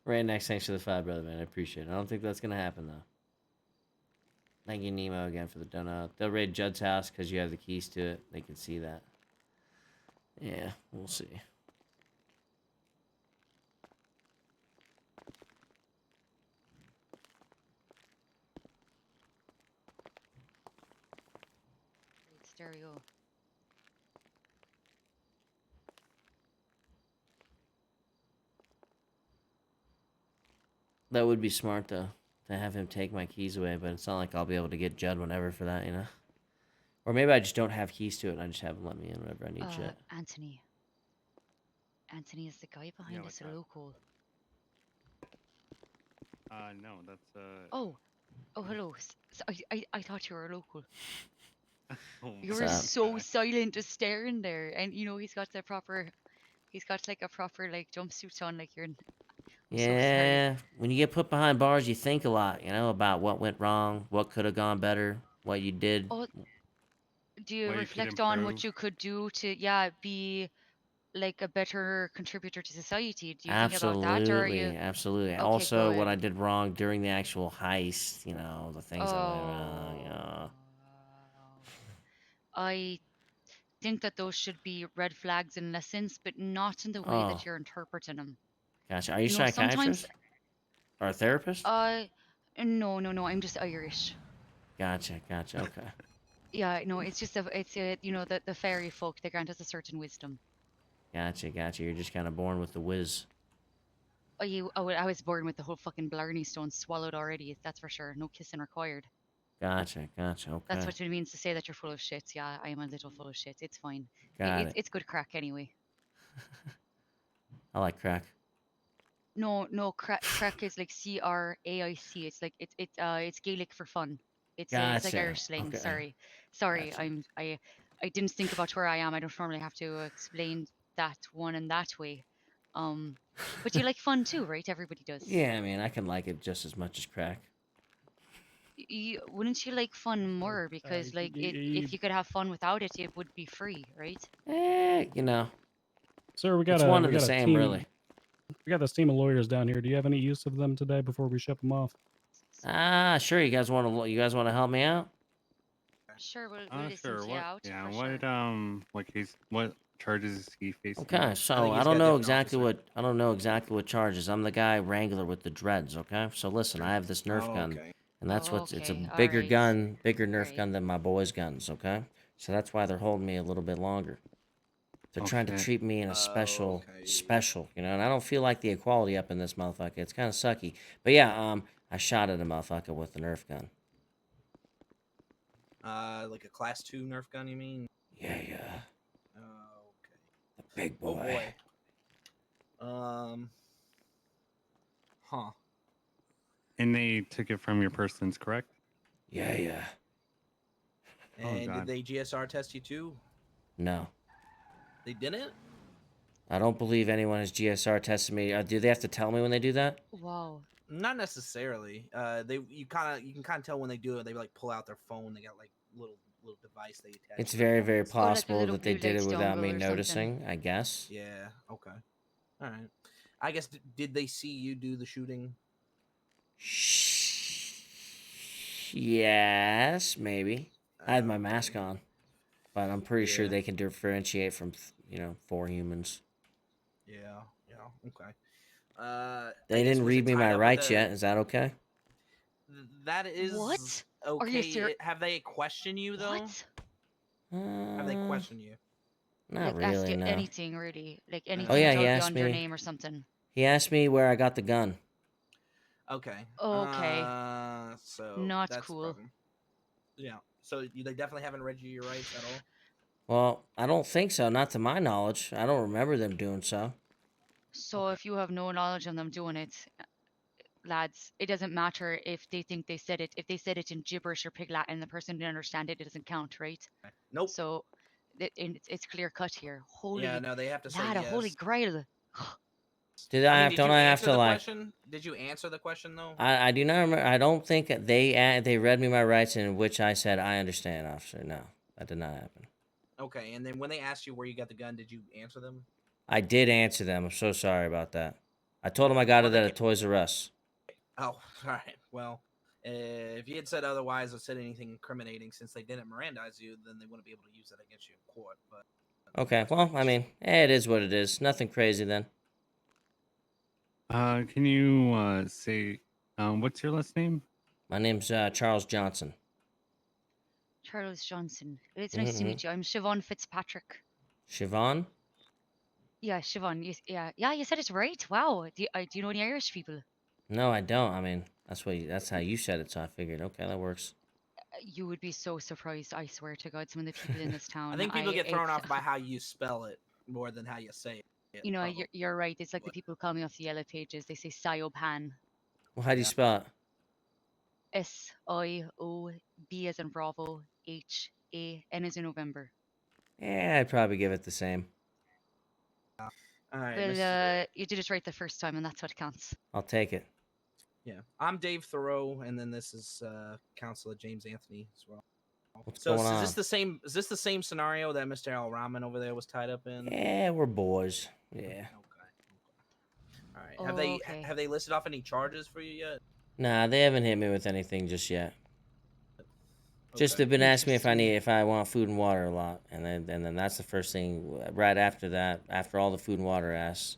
Right next, thanks for the 5, brother, man. I appreciate it. I don't think that's gonna happen though. Thank you, Nemo, again for the donut. They'll raid Judd's house because you have the keys to it. They can see that. Yeah, we'll see. Great stereo. That would be smart though, to have him take my keys away. But it's not like I'll be able to get Judd whenever for that, you know. Or maybe I just don't have keys to it, and I just have him let me in whenever I need shit. Anthony. Anthony is the guy Yeah, behind what's this that? local. No, that's Oh, oh, hello. I thought you were a local. oh You What's were my up? so god. silent, just staring there, and he's got the proper. He's got like a proper like jumpsuit on, like you're. I'm so sorry. Yeah, when you get put behind bars, you think a lot, you know, about what went wrong, what could have gone better, what you did. Oh, do you Well, you could reflect on what improve. you could do to, yeah, be like a better contributor to society? Do you think about that, or are you Absolutely, absolutely. okay? Also, what Good. I did wrong during the actual heist, you know, the things that went wrong, you Oh, know. I think that those should be red flags and lessons, but not in the way Oh, that you're interpreting them. gotcha. Are you a Sometimes psychiatrist or a therapist? I, no, no, no, I'm just Irish. Gotcha, gotcha. Okay, Yeah, no, it's just the fairy folk, they grant us a certain wisdom. gotcha, gotcha. You're just kind of born with the whiz. I was born with the whole fucking Blarney Stone swallowed already. That's for sure. No kissing required. Gotcha, gotcha. That's Okay, what it means to say that you're full of shit. Yeah, I am a little full of shit. It's fine. got It's it. it's good crack anyway. I like crack. No, no, crack is like CRAIC. It's like it's Gaelic for fun. It's like Gotcha. Irish slang. Okay, Sorry. gotcha. I didn't think about where I am. I don't normally have to explain that one in that way. Um, but you like fun too, right? Everybody does. Yeah, I mean, I can like it just as much as crack. Wouldn't you like fun Uh, more? uh, Because like y- if you could have fun without it, it would be free, right? You know, Sir, we got it's a one we and the got a same, really. team. We got this team of lawyers down here. Do you have any use of them today before we ship them off? Ah, sure. You guys want to help me out? Sure, we'll listen Sure. to you What? out Yeah. for sure. What case? What charges is he facing? Okay, I so think he's got different officer. I don't know exactly what charges. I'm the guy wrangler with the dreads. Okay, so listen, I have this Nerf Oh, gun, okay. and it's a Okay, all bigger right, gun, bigger all Nerf right. gun than my boys' guns. Okay, so that's why they're holding me a little bit longer. They're trying to Okay. treat me in a Okay. special, you know, and I don't feel like the equality up in this motherfucker. It's kind of sucky, but yeah, I shot at a motherfucker with the Nerf gun. Like a class 2 Nerf gun, you mean? Yeah, yeah, Okay. the big Oh boy. boy. Um. Huh. And they took it from your persons, correct? Yeah, yeah. Oh And did god. they GSR test you too? No. They didn't. I don't believe anyone has GSR tested me. Do they have to tell me when they do that? Wow. Not necessarily. They you can kind of tell when they do it. They like pull out their phone. They got like little device they attach It's to their very, phone very and stuff. Oh, like a possible little that they blue did it light without me dongle or something. noticing, I guess. Yeah. Okay. All right. I guess did they see you do the shooting? Yes, maybe. I had my mask Okay. on, but I'm pretty sure Yeah. they can differentiate from, you know, 4 humans. Yeah. Yeah. Okay. I They guess didn't was read it me my tied up with rights a? yet. Is that okay? That is What? Are you okay. serious? Have they questioned you though? What? Have they Uh, questioned you? not Like ask really, you no. anything really? Like Oh anything yeah, Uh, beyond your name or something? he asked me where I got the gun. okay. Okay, So not that's the cool. problem. Yeah. So they definitely haven't read you your rights at all. Well, I don't think so, not to my knowledge. I don't remember them doing so. So Okay. if you have no knowledge on them doing it, lads, it doesn't matter if they think they said it. If they said it in gibberish or pig Latin, the person didn't understand it. It doesn't count, right? Nope. So it's clear cut here. Yeah. Holy No, they have to say lad, a holy yes. grail. I mean, did Don't you I have answer to the like question? Did you answer the question though? I do not remember. I don't think they read me my rights in which I said I understand, officer. No, that did not happen. Okay. And then when they asked you where you got the gun, did you answer them? I did answer them. I'm so sorry about that. I told him I got Well, it they at a Toys R Us. Oh, all right. Well, if you had said otherwise or said anything incriminating, since they didn't Mirandize you, then they wouldn't be able to use that against you in court. But Okay, well, I mean, it is what it is. Nothing crazy then. Can you say what's your last name? My name's Charles Johnson. Charles Johnson. It's nice to Mm-hmm. meet you. I'm Siobhan Fitzpatrick. Siobhan? Yeah, Siobhan. Yeah, you said it right. Wow. Do you know any Irish people? No, I don't. I mean, that's how you said it, so I figured, okay, that works. You would be so surprised. I swear to God, some of the people in this town. I think people get thrown it's, off by how you spell it more than how you say it. you know, Probably. you're right. It's like the but- people call me off the yellow pages. They say Siopan. Well, how do you Yeah. spell it? SIOB as in Bravo, HAN as in November. Yeah, I'd probably give it the same. All right. Well, you did it right the first time, and that's what counts. I'll take it. Yeah, I'm Dave Thoreau, and then this is Counselor James Anthony as well. What's So going is on? this the same? Is this the same scenario that Mr. Al Rahman over there was tied up in? Yeah, we're boys. Yeah. Okay. All right. Have they Okay. have they listed off any charges for you yet? Nah, they haven't hit me with anything just yet. Just Okay. they've been asking me Interesting. if I want food and water a lot, and then that's the first thing. Right after that, after all the food and water asks,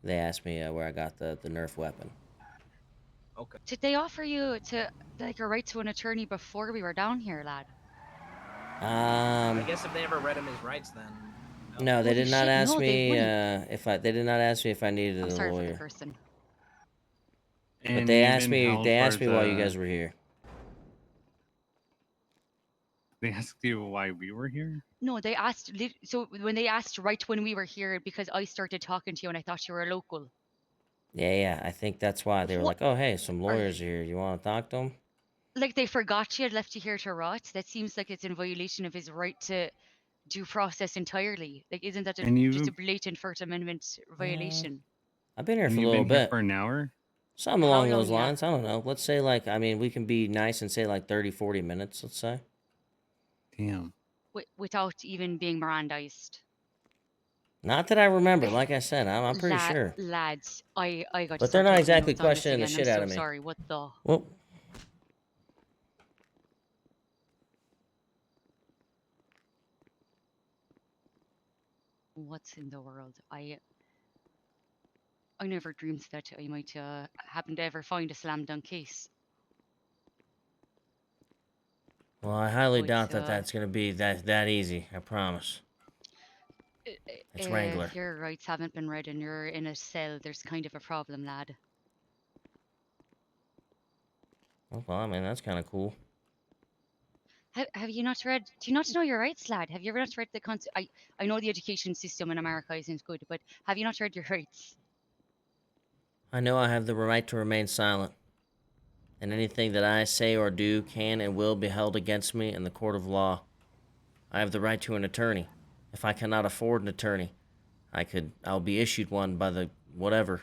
they asked me where I got the Nerf weapon. Okay. Did they offer you to like a right to an attorney before we were down here, lad? I guess if they ever read him his rights, then. No, they Holy did not shit, ask no, they me wouldn't. if I. They did not ask me if I needed I'm a sorry for the lawyer. person. But And they you've asked been me. held They for asked me while you the- guys were here. They asked you why we were here. No, they asked. So when they asked right when we were here, because I started talking to you and I thought you were a local. Yeah. I think that's why they were What- like, "Oh, hey, some lawyers are here. You want to talk to them?" Like they forgot you had left you here to rot. That seems like it's in violation of his right to due process entirely. Like, isn't that And just you- a blatant First Amendment violation? I've been here And for a you've little been here bit. for an hour. Something How along long, those yeah. lines. I don't know. Let's say like, I mean, we can be nice and say like 30, 40 minutes, let's say. Damn. Without even being Mirandized. Not that I remember. Like I said, I'm pretty sure. Lads, I got. to But they're start not taking exactly notes on this questioning the again. shit I'm out so of me. sorry. What the? Well, What's in the world? I never dreamed that I might happen to ever find a slam dunk case. well, I highly But, doubt that that's gonna be that easy. I promise. It's Wrangler. If your rights haven't been read and you're in a cell, there's kind of a problem, lad. Oh, well, I mean, that's kind of cool. Have you not read? Do you not know your rights, lad? Have you ever not read the I know the education system in America isn't good, but have you not read your rights? I know I have the right to remain silent, and anything that I say or do can and will be held against me in the court of law. I have the right to an attorney. If I cannot afford an attorney, I'll be issued one by the whatever.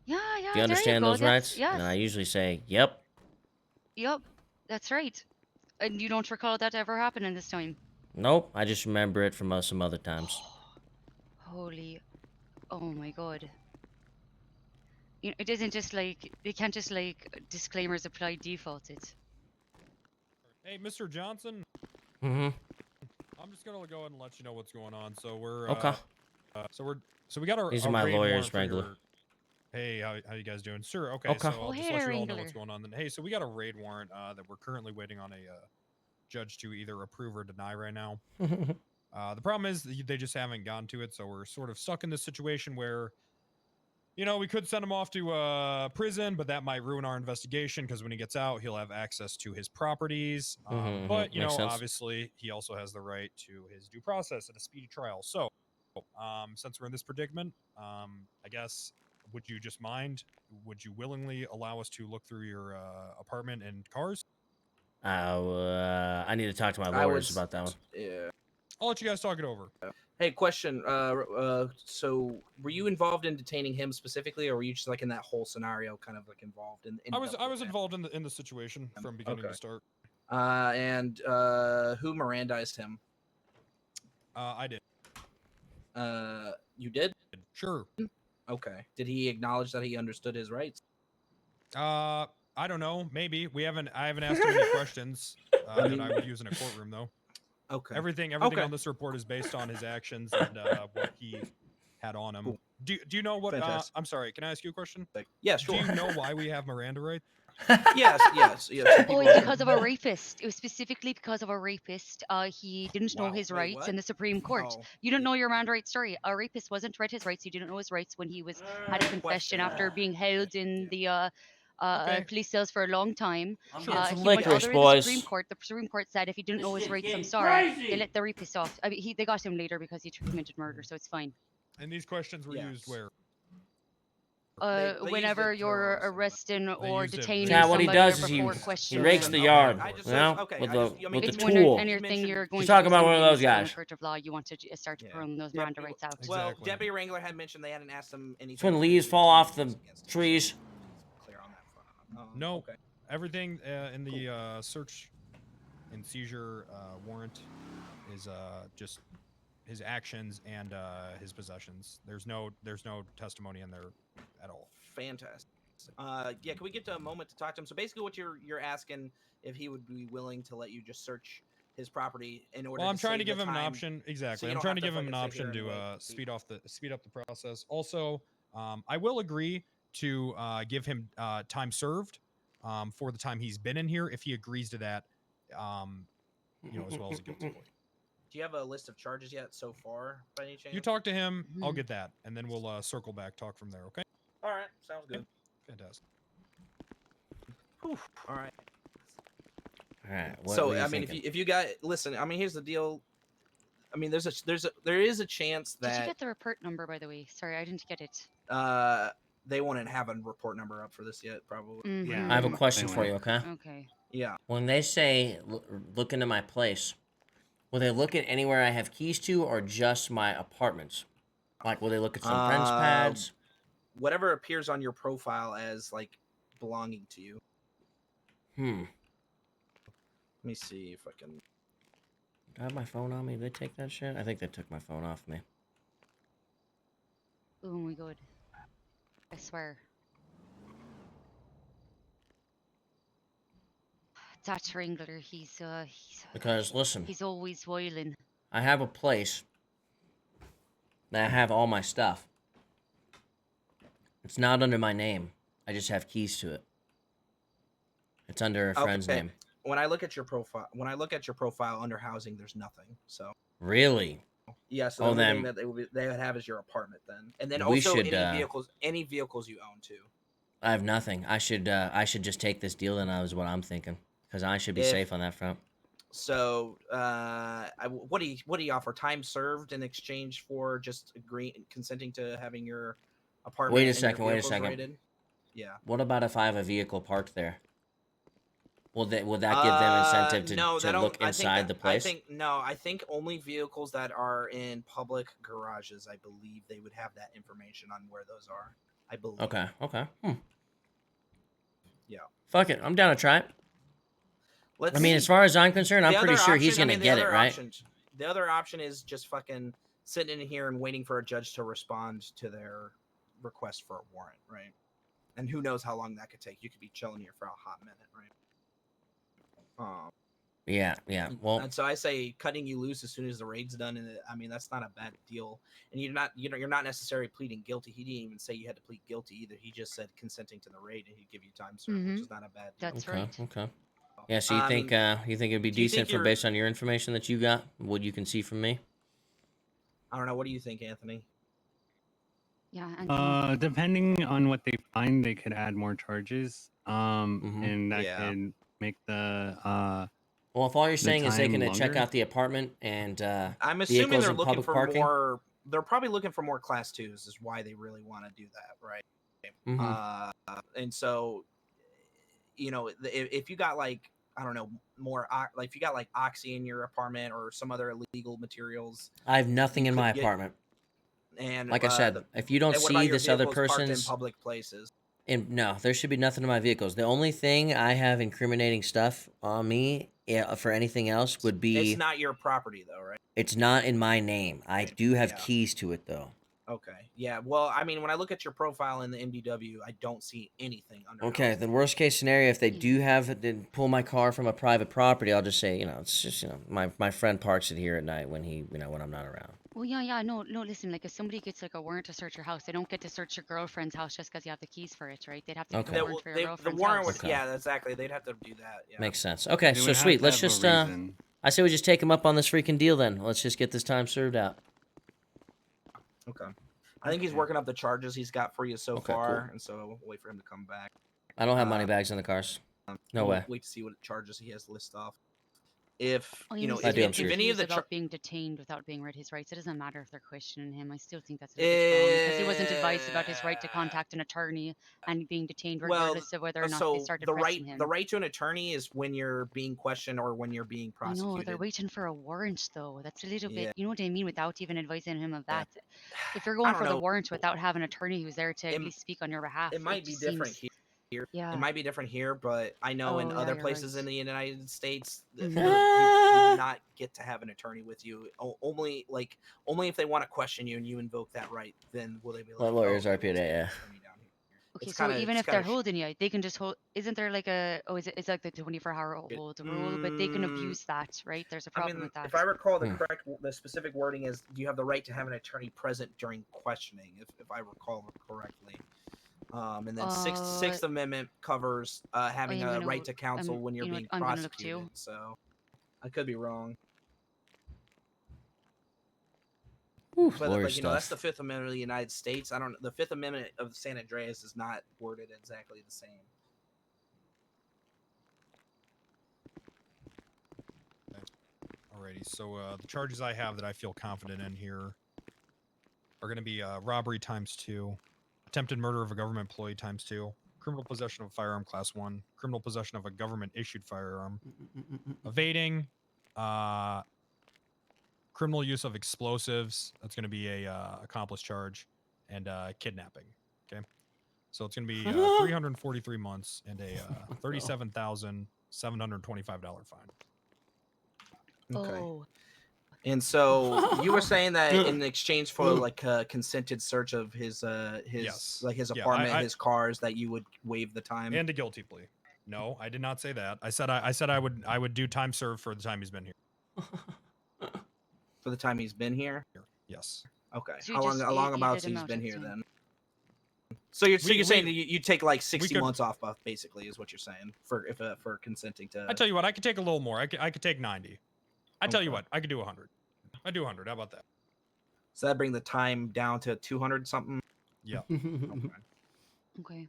Yeah. Do you understand go. those rights? Yes. And I usually say, "Yep." Yep. That's right. And you don't recall that ever happening this time? Nope. I just remember it from some other times. Holy, oh my god. You know, it isn't just like they can't just like disclaimers apply default. It's Hey, Mr. Johnson, Mm-hmm. I'm just gonna go ahead and let you know what's going on. So we're Okay. So we got our These are a my raid lawyers, warrant for Wrangler. your- Hey, how you guys doing, sir? Okay, Okay. so Oh, I'll just hey let there, you all know what's Wrangler. going on. Then, hey, so we got a raid warrant that we're currently waiting on a judge to either approve or deny right now. The problem is they just haven't gotten to it, so we're sort of stuck in this situation where, you know, we could send him off to prison, but that might ruin our investigation because when he gets out, he'll have access to his properties. But you know, Makes sense. obviously, he also has the right to his due process at a speedy trial. So, since we're in this predicament, I guess, would you just mind? Would you willingly allow us to look through your apartment and cars? I need to talk to my I lawyers was- about that one. Yeah. I'll let you guys talk it over. Hey, question. So were you involved in detaining him specifically, or were you just like in that whole scenario, kind of like involved in? I was with him? involved in the situation from beginning Okay. to start. And who Mirandized him? I did. You did? Sure. Okay. Did he acknowledge that he understood his rights? I don't know. Maybe I haven't asked him any questions that I would use in a courtroom though. Okay. Everything Okay. on this report is based on his actions and what he had on him. Cool. Do you know what? Fantastic. I'm sorry. Can I ask you a question? Yeah, Do sure. you know why we have Miranda rights? yes. So Oh, people it's can- because of a rapist. It was specifically because of a rapist. He didn't know Wow. his Wait, rights what? in the Supreme Court. Oh. You don't know your Miranda rights story. A rapist wasn't read his rights. He didn't know his rights when he was had a confession Question. after being held in the Okay. police cells for a long time. I'm Sure. getting some He went all licorice, the way to the Supreme boys. Court. The Supreme Court said if he didn't This know his shit's rights, I'm getting sorry. They crazy. let the rapist off. I mean, they got him later because he committed murder, so it's fine. And these questions were used Yes. where? They used Whenever it you're for arson, but- arresting or used it detaining for- Yeah, what he somebody or does is he before he questioning rakes them. the Okay, yard, I just you know, okay, with I the just- I mean, with It's the when tool. anything you're going She's to talking do about one of something those in a guys. court of law, you want to start Yeah. throwing those Yep. Miranda rights out. Well, Exactly. Deputy Wrangler had mentioned they hadn't asked him anything. It's when leaves fall off the trees. Clear on that front. No. Okay. Everything in the search and seizure warrant is just his actions and his possessions. There's no testimony in there at all. Fantastic. Yeah, can we get to a moment to talk to him? So basically, what you're asking if he would be willing to let you just search his property in order. Well, I'm to trying to save give the him an time. option. Exactly. you I'm don't trying to have to give him an fucking sit option here and to wait. speed up the process. Also, I will agree to give him time served for the time he's been in here if he agrees to that. As well as a guilty plea. Do you have a list of charges yet so far, by any chance? You talk to him, I'll Mhm. get that, and then we'll circle back, talk from there. Okay. All right, sounds good. Fantastic. Whew, all right. All right. What So were you I mean, thinking? if you got listen, I mean, here's the deal. I mean, there is a chance Did you that get the report number, by the way? Sorry, I didn't get it. they wouldn't have a report number up for this yet, probably. Mhm. I have a They question for won't. you, okay? Okay. Yeah. When they say look into my place, will they look at anywhere I have keys to, or just my apartments? Like, will they look at some friends' pads? Whatever appears on your profile as like belonging to you. Hmm. Let me see if I can. Do I have my phone on me? Did they take that shit? I think they took my phone off me. Oh my god. I swear. That Wrangler, he's Because listen, he's always whiling. I have a place that I have all my stuff. It's not under my name. I just have keys to it. It's under a friend's Okay. name. When I look at your profile under housing, there's nothing. So Really? yeah, so Oh, the only thing then- that they would have is your apartment then, and then We also should, any vehicles you own too. I have nothing. I should just take this deal. Then that was what I'm thinking. Because I should be If- safe on that front. So what do you offer? Time served in exchange for just consenting to having your apartment? Wait a and your second, wait a vehicles second. raided? Yeah. What about if I have a vehicle parked there? Would that give them incentive to, no, to look inside the place? I think only vehicles that are in public garages, I believe they would have that information on where those are. I believe. Okay. Yeah. Fuck it. I'm down to try it. Let's I mean, see. as far as I'm concerned, I'm The pretty other sure he's option- I gonna mean, the get it, other right? The other option is just fucking sitting in here and waiting for a judge to respond to their request for a warrant, right? And who knows how long that could take? You could be chilling here for a hot minute, right? Yeah. Well, And so I say cutting you loose as soon as the raid's done, and I mean that's not a bad deal. And you're not necessarily pleading guilty. He didn't even say you had to plead guilty either. He just said consenting to the raid, and he'd give you time served, which Mhm. is not a bad deal. That's okay. right. Okay. Yeah. So you I think mean, you think it'd be do you think decent for you're- based on your information that you got, what you can see from me? I don't know. What do you think, Anthony? Yeah. And Depending on what they find, they could add more charges. Mhm. And that Yeah. could make the Well, if all you're saying is they're time gonna check longer? out the apartment and I'm assuming vehicles they're in looking public for parking? more. They're probably looking for more class twos. Is why they really want to do that, right? Mhm. And so, if you got like I don't know like if you got like oxy in your apartment or some other illegal materials, I have nothing in could my get- apartment. and Like I said, if you don't and what about see your this other vehicles parked in person's public places. no, there should be nothing in my vehicles. The only thing I have incriminating stuff on me for anything else would be It's not your property though, right? it's not in my name. I do have Yeah. keys to it though. Okay. Yeah. Well, I mean, when I look at your profile in the MDW, I don't see anything under. Okay, then worst case scenario, if they do have it, then pull my car from a private property, I'll just say, it's just, my friend parks it here at night when he, when I'm not around. Well, yeah, no, listen, like if somebody gets like a warrant to search your house, they don't get to search your girlfriend's house just because you have the keys for it, right? They'd have to get Okay. a warrant for your The girlfriend's warrant house. would, Okay. yeah, exactly. They'd have to do that. Yeah. Makes sense. Okay, They so would have sweet. to Let's have a just, reason. I say we just take him up on this freaking deal then. Let's just get this time served out. Okay. I think he's Okay. working up the charges he's got for you so Okay, cool. far, and so we'll wait for him to come back. I don't have money bags in the cars. No We'll way. Wait to see what charges he has to list off. If Oh, you know, he's I if, do, I'm if, serious. any of the about being detained without being read his rights, it doesn't matter if they're questioning him. I still think that's a bit wrong because he wasn't advised about his right to contact an attorney and being detained Well, regardless of whether or not they so started the pressing him. right to an attorney is when you're being questioned or when you're being I know prosecuted. they're waiting for a warrant though. That's a little Yeah. bit, you know what I mean, without even advising him of Yeah. that. If you're I going don't for the know. warrant without having an attorney who's there to at It- least speak on your behalf, It might be just different seems- here. Yeah. It might be different here, but I know in Oh, yeah, other you're places right. in the United States, Mhm. you do not get to have an attorney with you. Only if they want to question you and you invoke that right, then will they be like, Well, lawyers "Oh, are okay, we'll PDA, take an yeah. attorney down here." Okay, It's so kinda- even it's if they're kinda holding you, they can just hold. Isn't there like a? Oh, it's like the 24-hour hold rule, but they can abuse that, right? There's a problem with that. if I recall, Hmm. the specific wording is, "Do you have the right to have an attorney present during questioning?" If I recall correctly. And then Sixth Amendment covers having I'm a gonna right to counsel when you're you know being what, I'm gonna look too. prosecuted. So I could be wrong, Whew, but lawyer that's the stuff. Fifth Amendment of the United States. I don't. The Fifth Amendment of San Andreas is not worded exactly the same. Alrighty, so the charges I have that I feel confident in here are going to be robbery ×2, attempted murder of a government employee ×2, criminal possession of a firearm class 1, criminal possession of a government issued firearm, evading, criminal use of explosives. That's going to be a accomplice charge, and kidnapping. Okay, so it's going to be 343 months and a $37,725 fine. Okay. Oh, And so you were saying that in exchange for like a consented search of his Yes. like his Yeah, apartment, I- his cars, that you would waive the time. And a guilty plea. No, I did not say that. I said I would do time served for the time he's been here. For the time he's been here. Yes. Okay. So How you long? just- How you- long you about did he's amount been of here time. then? So you're We- saying we- that you take like 60 could- months off, basically, is what you're saying for consenting to. I tell you what, I could take a little more. I could take 90. I tell you Okay. what, I could do 100. I do 100. How about that? So that bring the time down to 200 something. Yeah. Okay. okay.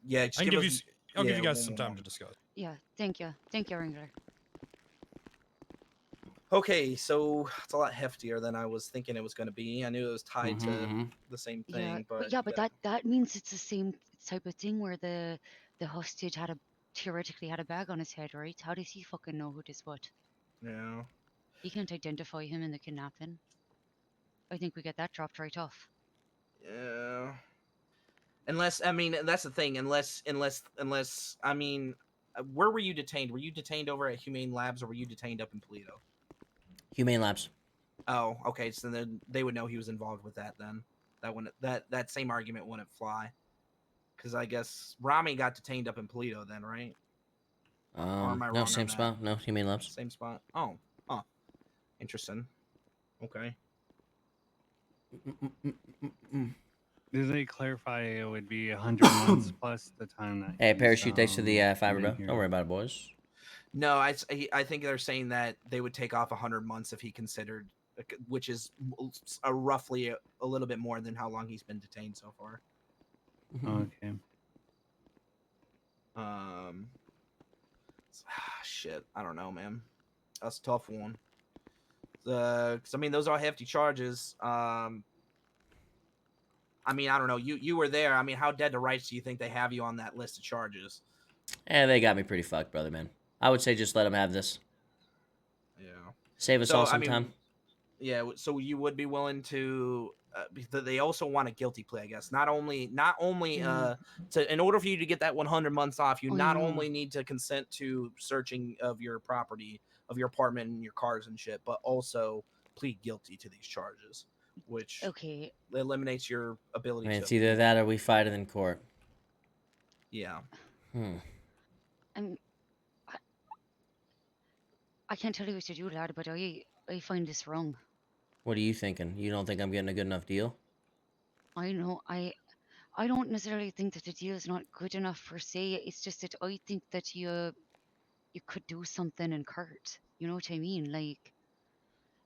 Yeah. Just I can give you. us- I'll give yeah, you guys one some more time moment. to discuss. Yeah, thank you, Wrangler. Okay, so it's a lot heftier than I was thinking it was going to be. I knew it was tied to the same thing, but that means it's the same type of thing where the hostage theoretically had a bag on his head, right? How does he fucking know who this what? yeah. He can't identify him in the kidnapping. I think we get that dropped right off. Yeah. Unless, I mean, that's the thing. Unless, I mean, where were you detained? Were you detained over at Humane Labs, or were you detained up in Toledo? Humane Labs. Oh, okay. So then they would know he was involved with that. Then that same argument wouldn't fly. Because I guess Rami got detained up in Toledo, then, right? am I wrong No, on same that? spot. No, Humane Labs. Same spot. Oh, interesting. Okay. Did they clarify it would be 100 months plus the time that? Hey, he's, parachute thanks to the fiber, been bro. here? Don't worry about it, boys. No, I think they're saying that they would take off 100 months if he considered, which is roughly a little bit more than how long he's been detained so far. Okay. Shit, I don't know, man. That's a tough one. 'Cause, I mean, those are hefty charges. I mean, I don't know. You were there. I mean, how dead to rights do you think they have you on that list of charges? They got me pretty fucked, brother, man. I would say just let them have this. Yeah. Save us So, all I some mean, time. Yeah, so you would be willing to? They also want a guilty plea, I guess. Not only to in order for you to get that 100 months off, you Oh, not no. only need to consent to searching of your property, of your apartment and your cars and shit, but also plead guilty to these charges. which Okay. eliminates your I ability mean, to. it's either that or we fight it in court. Yeah. I'm. I can't tell you what to do, lad, but I find this wrong. What are you thinking? You don't think I'm getting a good enough deal? I know I don't necessarily think that the deal is not good enough per se. It's just that I think that you could do something in Kurt. You know what I mean? Like,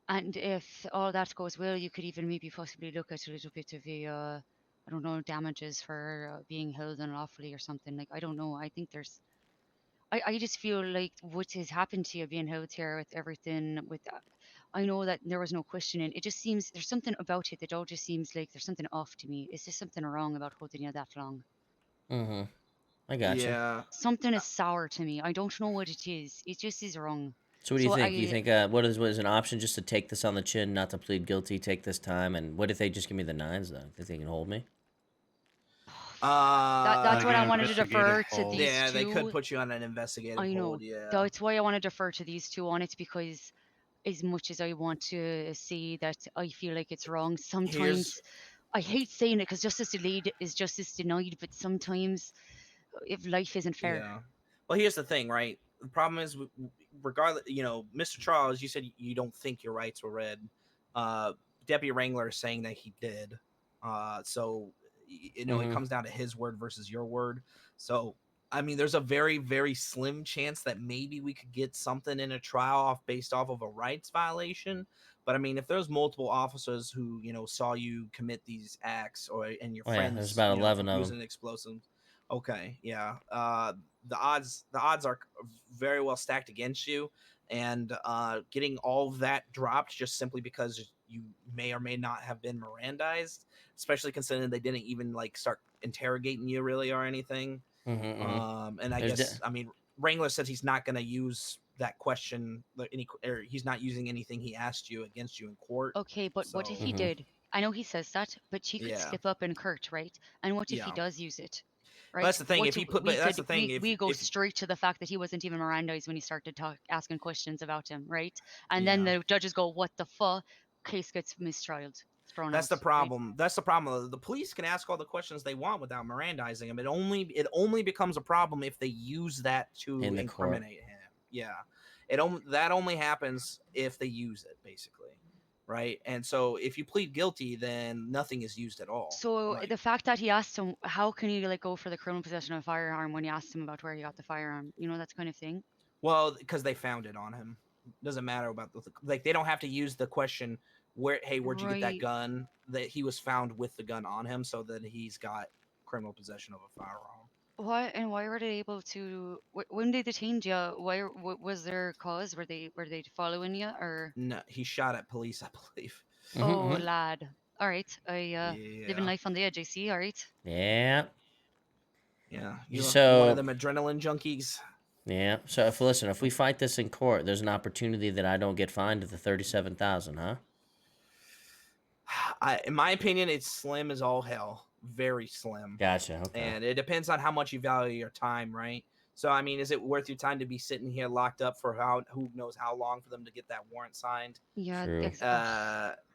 and if all that goes well, you could even maybe possibly look at a little bit of a I don't know, damages for being held unlawfully or something. Like, I don't know. I think there's I just feel like what has happened to you being held here with everything with I know that there was no questioning. It just seems there's something about it that all just seems like there's something off to me. Is there something wrong about holding you that long? Mm-hmm. I gotcha. Yeah. Something is sour to me. I don't know what it is. It just is wrong. So what do you So think? You think what is an option just to take this on the chin, not to plead guilty, take this time, and what if they just give me the 9s though? Think they can hold me? That's Like what I an wanted to defer investigative to hold. these Yeah, two. they could put you on an investigative I know. hold. Yeah. That's why I want to defer to these two on it because as much as I want to see that I feel like it's wrong, sometimes Here's I hate saying it because justice delayed is justice denied, but sometimes if life isn't fair. Yeah. Well, here's the thing, right? The problem is, regardless, Mr. Charles, you said you don't think your rights were read. Deputy Wrangler is saying that he did. So, it Mhm. comes down to his word versus your word. So, I mean, there's a very, very slim chance that maybe we could get something in a trial based off of a rights violation. But I mean, if there's multiple officers who saw you commit these acts, and your Oh yeah, friends, there's about 11 of using them. explosives. Okay, yeah. The odds are very well stacked against you, and getting all of that dropped just simply because you may or may not have been Mirandized, especially considering they didn't even start interrogating you really or anything. Mm-hmm. And I guess Wrangler says he's not going to use that question, or he's not using anything he asked you against you in court. Okay, but what if So- he Mhm. did? I know he says that, but he could Yeah. slip up in Kurt, right? And what if he Yeah. does use it? Well, Right. that's the thing. What If he if put, we but that's said the thing. we go if straight to the fact that he wasn't even Mirandized when he started asking questions about him, right? And then Yeah. the judges go, "What the fuck?" Case gets mistrialed, thrown That's out. the right? problem. That's the problem. The police can ask all the questions they want without Mirandizing him. It only becomes a problem if they use that to In the court. incriminate him. Yeah, that only happens if they use it, basically, right? And so if you plead guilty, then nothing is used at all. So Right. the fact that he asked him, how can he go for the criminal possession of a firearm when he asked him about where he got the firearm? You know, that kind of thing. Well, because they found it on him. Doesn't matter about they don't have to use the question where'd you get that Right. gun? That he was found with the gun on him, so that he's got criminal possession of a firearm. Why were they able to? When they detained you, what was their cause? Were they following you or? No, he shot at police, I believe. Mhm, Oh, mhm. lad. All right. Living Yeah. life on the edge. I see. All right. Yeah. Yeah. You're one So of them adrenaline junkies. yeah. So if we fight this in court, there's an opportunity that I don't get fined at the 37,000, huh? In my opinion, it's slim as all hell. Very slim. Gotcha. Okay. And it depends on how much you value your time, right? So, I mean, is it worth your time to be sitting here locked up for who knows how long for them to get that warrant signed? Yeah. True.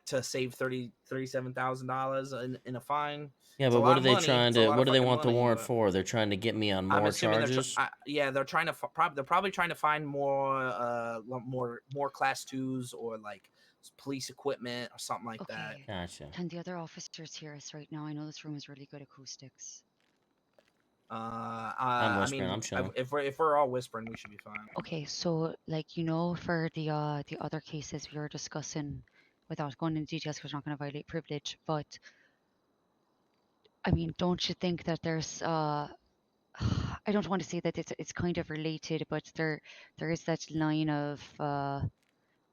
To save $37,000 in a fine? Yeah, It's a but lot what are of they money. trying It's a to? lot What of do they fucking want the money, warrant but for? They're trying to get me on I'm more assuming charges. they're trying to they're probably trying to find more class 2s or like police equipment or something like that. Okay. Gotcha. Can the other officers hear us right now? I know this room has really good acoustics. I'm I whispering. mean, I'm chilling. if we're all whispering, we should be fine. Okay, so for the other cases we were discussing, without going into details because we're not going to violate privilege, but I mean, don't you think that there's I don't want to say that it's kind of related, but there is that line of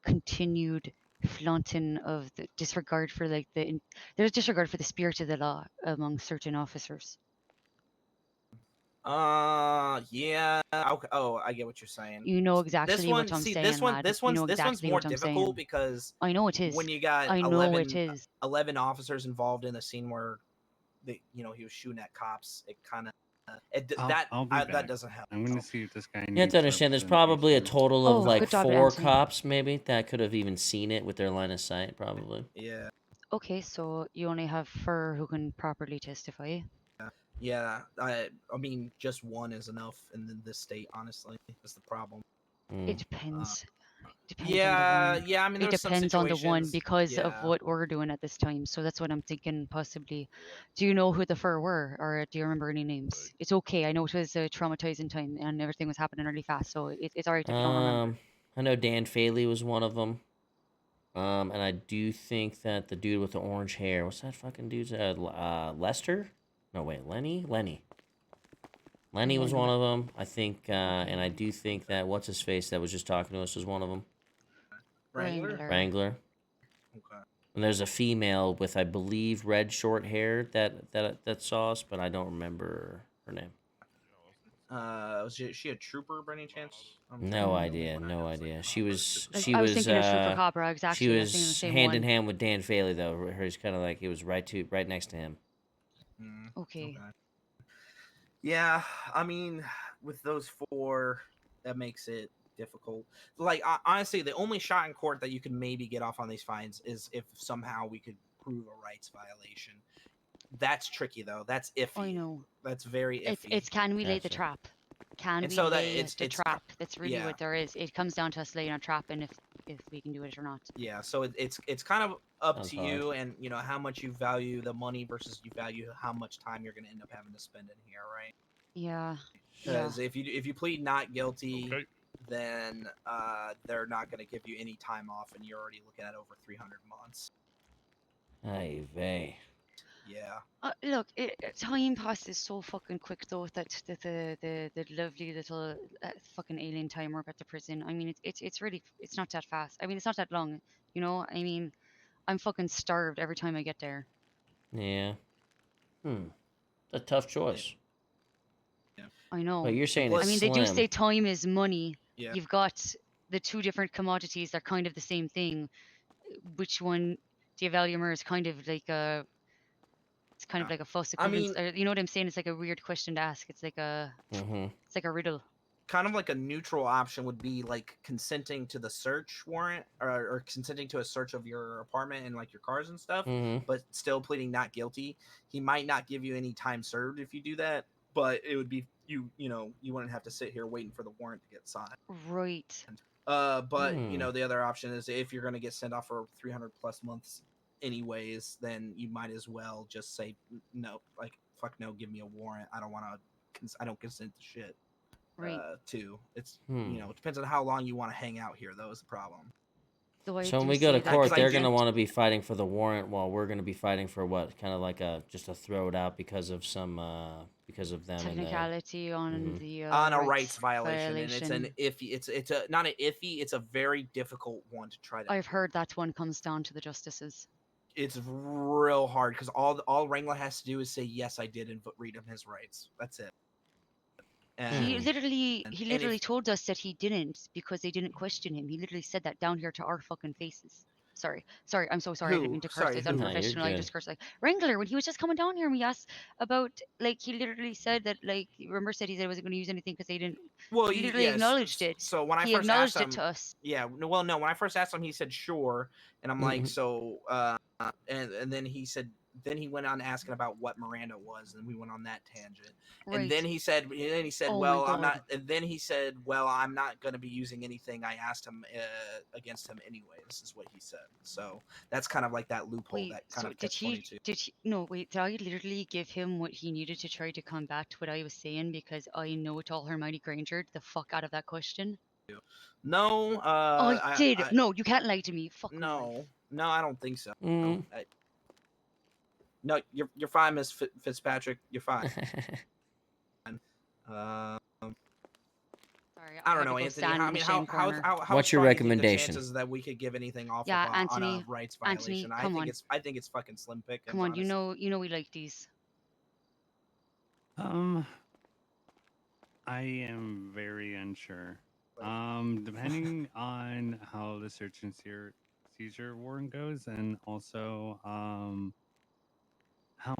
continued flaunting of the disregard for there's disregard for the spirit of the law among certain officers. Yeah. Okay. Oh, I get what you're saying. You know This exactly one, what I'm see, saying, this one, lad. this You one's know this one's exactly more what I'm difficult saying. because I know it is. when you got I know it is. 11 officers involved in a scene where he was shooting at cops, it kind of I'll be that back. doesn't help. I'm going to see if this guy You have to understand. There's probably a total of Oh, like good job, 4 Anthony. cops, maybe that could have even seen it with their line of sight, probably. Yeah. Okay, so you only have Fur who can properly testify. Yeah, I mean, just one is enough in this state. Honestly, is the problem. It Mm. depends. Depends on the Yeah, one. yeah. I mean, It there's some depends on the one situations. because of Yeah, what we're doing at this time. So that's what I'm thinking possibly. yeah. Do you know who the Fur were, or do you remember any names? It's okay. I know it was a traumatizing time and everything was happening really fast, so it's alright if you don't remember. I know Dan Faley was one of them. And I do think that the dude with the orange hair, what's that fucking dude's? Lester? No, wait, Lenny? Lenny. Lenny was one Lenny. of them. I think, and I Okay. do think that what's his face that was just talking to us was one of them. Wrangler. Wrangler. Okay. And there's a female with, I believe, red short hair that saw us, but I don't remember her name. Was she a trooper by any chance? I'm trying to No think of idea, when I no know it's like idea. She Copper, was, Trooper she I was was, thinking of Trooper Cobra, she exactly. I was thinking the was same hand in one. hand with Dan Faley though. Hers kind of like it was right next to him. Okay. Okay. Yeah, I mean, with those four, that makes it difficult. Like, honestly, the only shot in court that you could maybe get off on these fines is if somehow we could prove a rights violation. That's tricky though. That's I iffy. know. That's very iffy. It's can we lay the Gotcha. trap? Can And we so that lay the it's trap? That's really yeah. what there is. It comes down to us laying a trap and if we can do it or not. Yeah, so it's kind of up Sounds to hard. you, and you know how much you value the money versus you value how much time you're going to end up having to spend in here, right? Yeah. Yeah. Because if you plead not guilty, Okay. then they're not going to give you any time off, and you're already looking at over 300 months. Ay vey. Yeah, Look, time passes so fucking quick though that the lovely little fucking alien time work at the prison. I mean, it's really it's not that fast. I mean, it's not that long. You know, I mean, I'm fucking starved every time I get there. Yeah. It's a tough choice. yeah. I But know. you're saying plus- it's I mean, they do slim. say time is money. Yeah. You've got the two different commodities. They're kind of the same thing. Which one do you value more? Is kind of like a it's kind of like a fuss I equivalence. mean, Or, you know what I'm saying? It's like a weird question to ask. It's like a Mm-hmm. it's like a riddle. kind of like a neutral option would be like consenting to the search warrant or consenting to a search of your apartment and like your cars and stuff, Mm-hmm. but still pleading not guilty. He might not give you any time served if you do that, but it would be you know you wouldn't have to sit here waiting for the warrant to get signed. Right. But you know the other option is if you're going to get sent off for 300 plus months anyways, then you might as well just say no, like fuck no, give me a warrant. I don't want to. I don't consent to shit. Right. Too. It's you know, it depends on how long you want to hang out here. Though is the problem. Though I So when do we go say to that court, I they're do- gonna want to be fighting for the warrant, while we're gonna be fighting for what? Kind of like just a throw it out because of some because of them and technicality on Mhm. the on a rights violation, and it's an violation. iffy. It's a not an iffy. It's a very difficult one to try to. I've heard that one comes down to the justices. It's real hard because all Wrangler has to do is say yes, I did, and read him his rights. That's it. He And, literally and he if- literally told us that he didn't because they didn't question him. He literally said that down here to our fucking faces. Sorry, I'm so sorry. I didn't Who? mean to curse. Sorry, It's who? No, you're unprofessional. I good. just cursed like Wrangler when he was just coming down here and we asked about like he literally said that like remember said he said he wasn't going to use anything because they didn't. Well, He literally yes. acknowledged it. So when I He first asked acknowledged him, it to us. yeah, well, no, when I first asked him, he said sure, and I'm like, so, and then he said, then he went on asking about what Miranda was, and we went on that tangent, Right. and then he said, Oh my well, I'm God. not, and then he said, well, I'm not going to be using anything I asked him against him anyways, is what he said. So that's kind of like that loophole, Wait, that kind so of did he? 22. Did he? No, wait. Did I literally give him what he needed to try to combat what I was saying because I know it all Hermione Granger the fuck out of that question? No, I did. No, you can't lie to me. Fuck my life. no, I don't think so. Mm. No, you're fine, Miss Fitzpatrick. You're fine. Sorry, I had don't to know, go Anthony. stand I in the mean, shame corner. how What's your strong do you think the recommendation? chances that we could give anything off Yeah, of, on a Anthony, rights Anthony, violation? come on. I think it's fucking slim pickings. Come on, honestly. you know we like these. I am very unsure. Depending on how the search and seizure warrant goes, and also how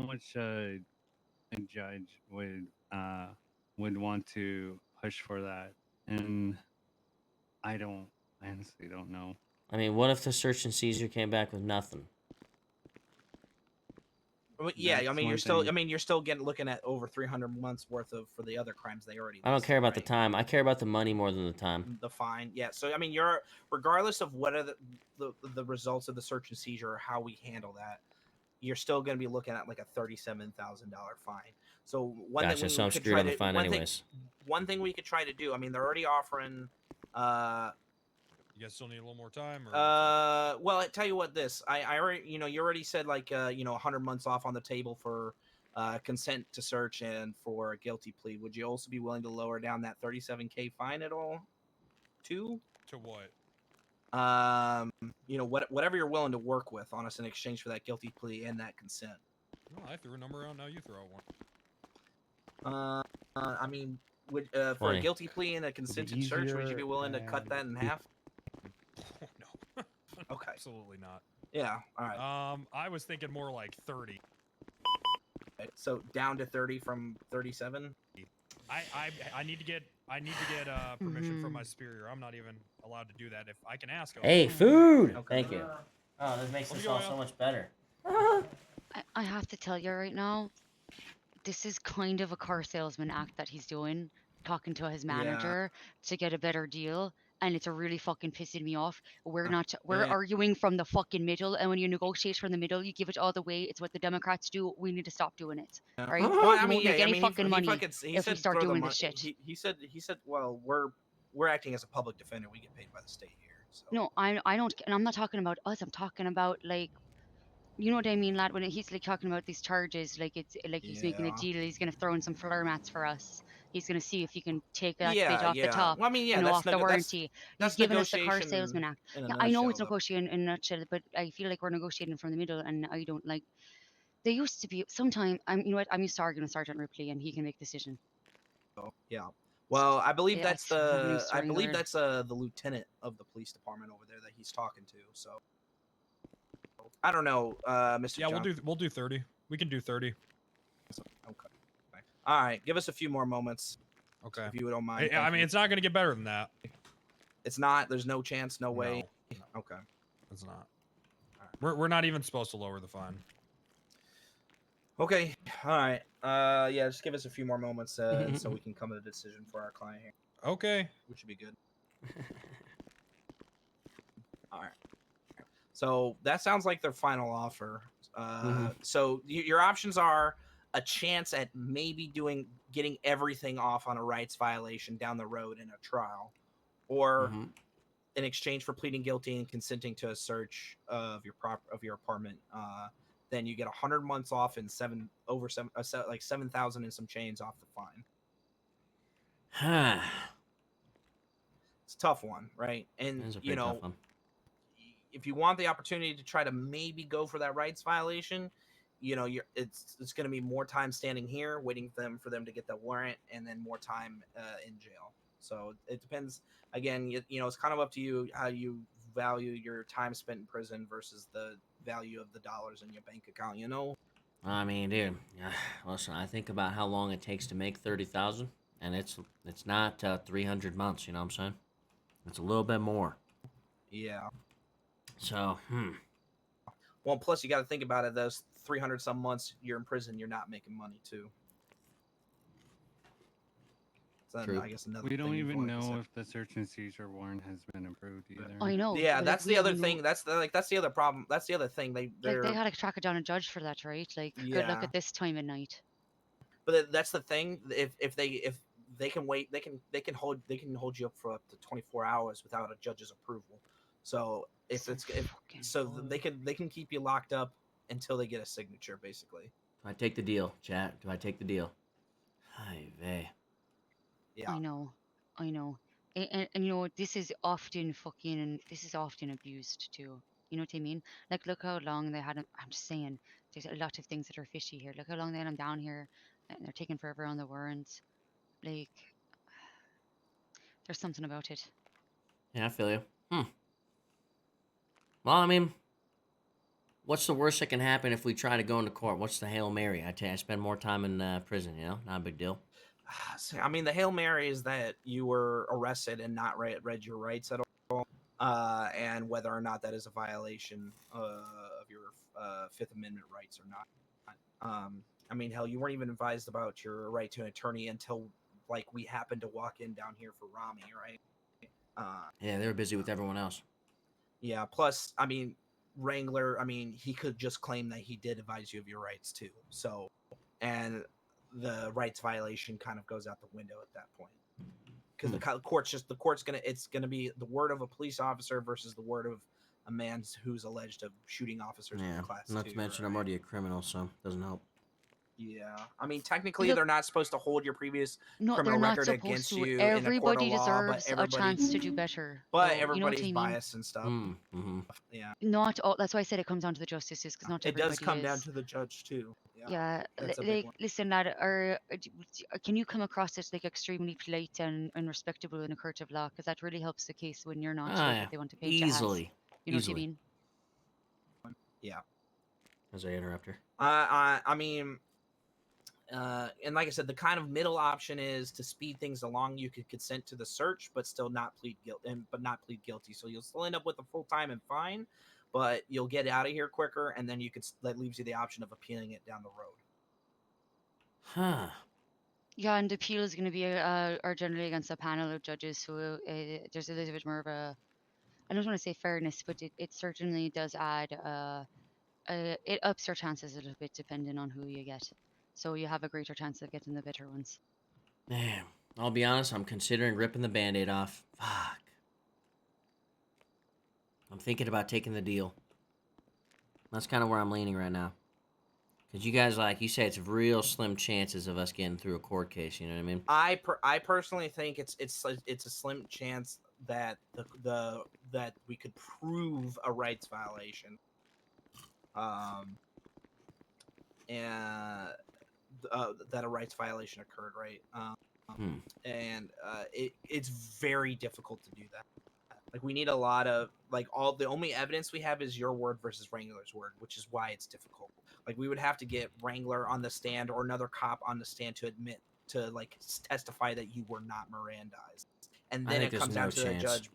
much a judge would want to push for that, and I honestly don't know. I mean, what if the search and seizure came back with nothing? Well, yeah, I That's mean, one you're still. I thing. mean, you're still looking at over 300 months worth of for the other crimes they already. I don't listed, care about the right? time. I care about the money more than the time. The fine. Yeah. So I mean, you're regardless of what are the results of the search and seizure or how we handle that, you're still going to be looking at like a $37,000 fine. So one Gotcha. thing So we I'm could screwed try on the to fine anyways. one thing we could try to do. I mean, they're already offering. You guys still need a little more time, or what's up? Well, I tell you what, I already, you already said like, 100 months off on the table for, consent to search and for a guilty plea. Would you also be willing to lower down that 37K fine at all, too? To what? Whatever you're willing to work with on us in exchange for that guilty plea and that consent. No, I threw a number out. Now you throw out one. I mean, would for a 20. guilty plea and a consented search, would you be easier willing to cut that in and- half? Oh, no. Okay. Absolutely not. Yeah. All right. I was thinking more like 30. So down to 30 from 37. I need to get permission from my superior. I'm not even allowed to do that. If I can ask. Hey, food. Okay. Thank you. Oh, this makes What this do you all want? so much better. I have to tell you right now, this is kind of a car salesman act that he's doing, talking to his Yeah. manager to get a better deal. And it's really fucking pissing me off. We're Yeah. arguing from the fucking middle. And when you negotiate from the middle, you give it all the way. It's what the Democrats do. We need to stop doing it. Yeah. Right? Well, We I mean, won't make yeah, I any mean, fucking money he if we said start throw the doing mon- this shit. He said, well, we're acting as a public defender. We get paid by the state here. So. No, I don't, and I'm not talking about us. I'm talking about like, you know what I mean, lad. When he's like talking about these charges, like it's like he's making a Yeah. deal. He's gonna throw in some floor mats for us. He's gonna see if he can take that bitch Yeah, off the yeah. top, Well, I mean, yeah, you know, that's off the warranty. He's that's giving us the car negotiation salesman act. in a Yeah, I know it's nutshell, though. negotiating in a nutshell, but I feel like we're negotiating from the middle, and I don't like. There used to be sometime. You know what? I'm used to arguing with Sergeant Ripley, and he can make decision. Yeah. Well, I believe Yeah, that's it's rubbing the Strangler. the lieutenant of the police department over there that he's talking to. So I don't know, Mr. Yeah, John. we'll do 30. We can do 30. Okay. All right. Give us a few more moments, Okay. if you don't mind. I Thank mean, you. it's not gonna get better than that. It's not. There's no chance. No way. No, Okay. it's not. We're not even supposed to lower the fine. Okay. All right. Yeah. Just give us a few more moments, so we can come to a decision for our client here, Okay. which would be good. All right. So that sounds like their final offer. So your options are a chance at maybe getting everything off on a rights violation down the road in a trial, or in exchange for pleading guilty and consenting to a search of your apartment. Then you get 100 months off and 7,000 and some chains off the fine. It's a tough one, right? And That's a pretty tough one. if you want the opportunity to try to maybe go for that rights violation, it's going to be more time standing here waiting for them to get the warrant, and then more time in jail. So it depends. Again, it's kind of up to you how you value your time spent in prison versus the value of the dollars in your bank account. I mean, dude, listen, I think about how long it takes to make 30,000, and it's not 300 months. You know what I'm saying? It's a little bit more. Yeah. So, Well, plus you got to think about it. Those 300 some months you're in prison, you're not making money too. So True. I guess another. We don't thing you've even already know said. if the search and seizure warrant has been approved either. I know. Yeah, but, that's like, the other we know- thing. That's the other problem. That's the other thing. Like They're they had to track down a judge for that, right? Like, good luck Yeah. at this time of night. But that's the thing. If they can wait, they can hold you up for up to 24 hours without a judge's approval. So they can keep you locked up until they get a signature, basically. do I take the deal, chat? Do I take the deal? Hi, vey. Yeah. I know. And you know, this is often abused too. You know what I mean? Like, look how long they had him. I'm just saying, there's a lot of things that are fishy here. Look how long they had him down here, and they're taking forever on the warrants. Like, there's something about it. Yeah, I feel you. Well, I mean, what's the worst that can happen if we try to go into court? What's the Hail Mary? I spend more time in prison, not a big deal. I mean, the Hail Mary is that you were arrested and not read your rights at all, and whether or not that is a violation of your Fifth Amendment rights or not. I mean, hell, you weren't even advised about your right to an attorney until like we happened to walk in down here for Rami, right? Yeah, they were busy with everyone else. Yeah. Plus, I mean, Wrangler. I mean, he could just claim that he did advise you of your rights too. So, and the rights violation kind of goes out the window at that point because the court's gonna be the word of a police officer versus the word of a man who's alleged of shooting officers Yeah, with class not 2, to mention I'm right? already a criminal, so it doesn't help. Yeah, I mean, technically, Look, they're not supposed to hold your previous no, they're criminal not record supposed against to. you in a court of Everybody law, deserves a chance to do better. but So, you know what I everybody's mean? biased and stuff. Mm-hmm. Yeah, Not all. That's why I said it comes down to the justices, because not it does everybody come down is. to the judge too. Yeah, Yeah, that's a big like one. listen, lad, can you come across as like extremely polite and respectable in a court of law? Because that really helps the case when you're not Ah, like yeah. what they want to paint you as. Easily. You know Easily. what I mean? Yeah. As I interrupt her. I mean, and like I said, the kind of middle option is to speed things along. You could consent to the search, but still not plead guilty. So you'll still end up with a full time and fine, but you'll get out of here quicker, and then that leaves you the option of appealing it down the road. Huh. Yeah, and appeal is going to be are generally against a panel of judges, so there's a little bit more of a, I don't want to say fairness, but it certainly does add it ups your chances a little bit depending on who you get. So you have a greater chance of getting the better ones. Damn. I'll be honest, I'm considering ripping the band-aid off. Fuck. I'm thinking about taking the deal. That's kind of where I'm leaning right now. Because you guys, like you say, it's real slim chances of us getting through a court case, you know what I mean? I personally think it's a slim chance that that we could prove a rights violation. And that a rights violation occurred, right? And it's very difficult to do that. Like, we need a lot of, like, the only evidence we have is your word versus Wrangler's word, which is why it's difficult. Like, we would have to get Wrangler on the stand or another cop on the stand to admit to, like, testify that you were not Mirandized, and then it comes down to the judge.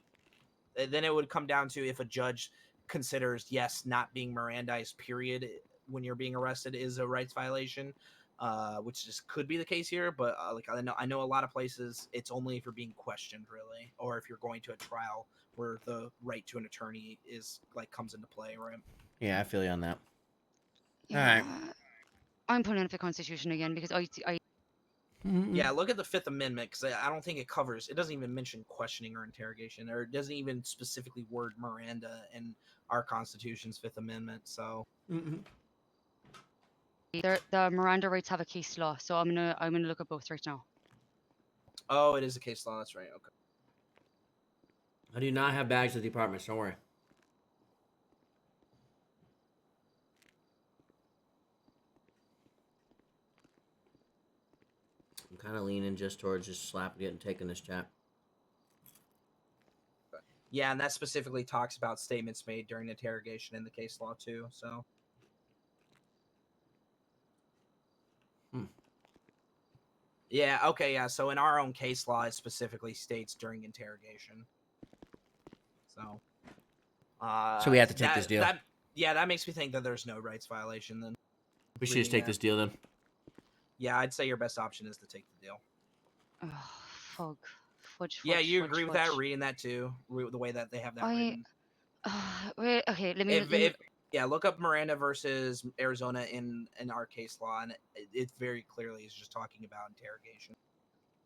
Then it would come down to if a judge considers yes, not being Mirandized, period, when you're being arrested is a rights violation, which just could be the case here. But like, I know a lot of places it's only if you're being questioned, really, or if you're going to a trial where the right to an attorney is like comes into play, right? Yeah, I feel you on that. Yeah, All right. I'm pulling up the Constitution again because Yeah, look at the Fifth Amendment, because I don't think it doesn't even mention questioning or interrogation, or it doesn't even specifically word Miranda in our Constitution's Fifth Amendment. So the Miranda rights have a case law, so I'm gonna look at both right now. oh, it is a case law. That's right. Okay. I do not have bags at the apartments, don't worry. I'm kind of leaning just towards just slapping it and taking this chat. Yeah, and that specifically talks about statements made during interrogation in the case law too. So. Yeah. Okay. Yeah. So in our own case law, it specifically states during interrogation. So. So we have to take this deal. That makes me think that there's no rights violation. Then We should just take this deal then. Yeah, I'd say your best option is to take the deal. Oh, fudge. Yeah, you agree with that? Reading that too, the way that they have that written. Wait, okay, let me. Yeah, look up Miranda versus Arizona in our case law, and it very clearly is just talking about interrogation.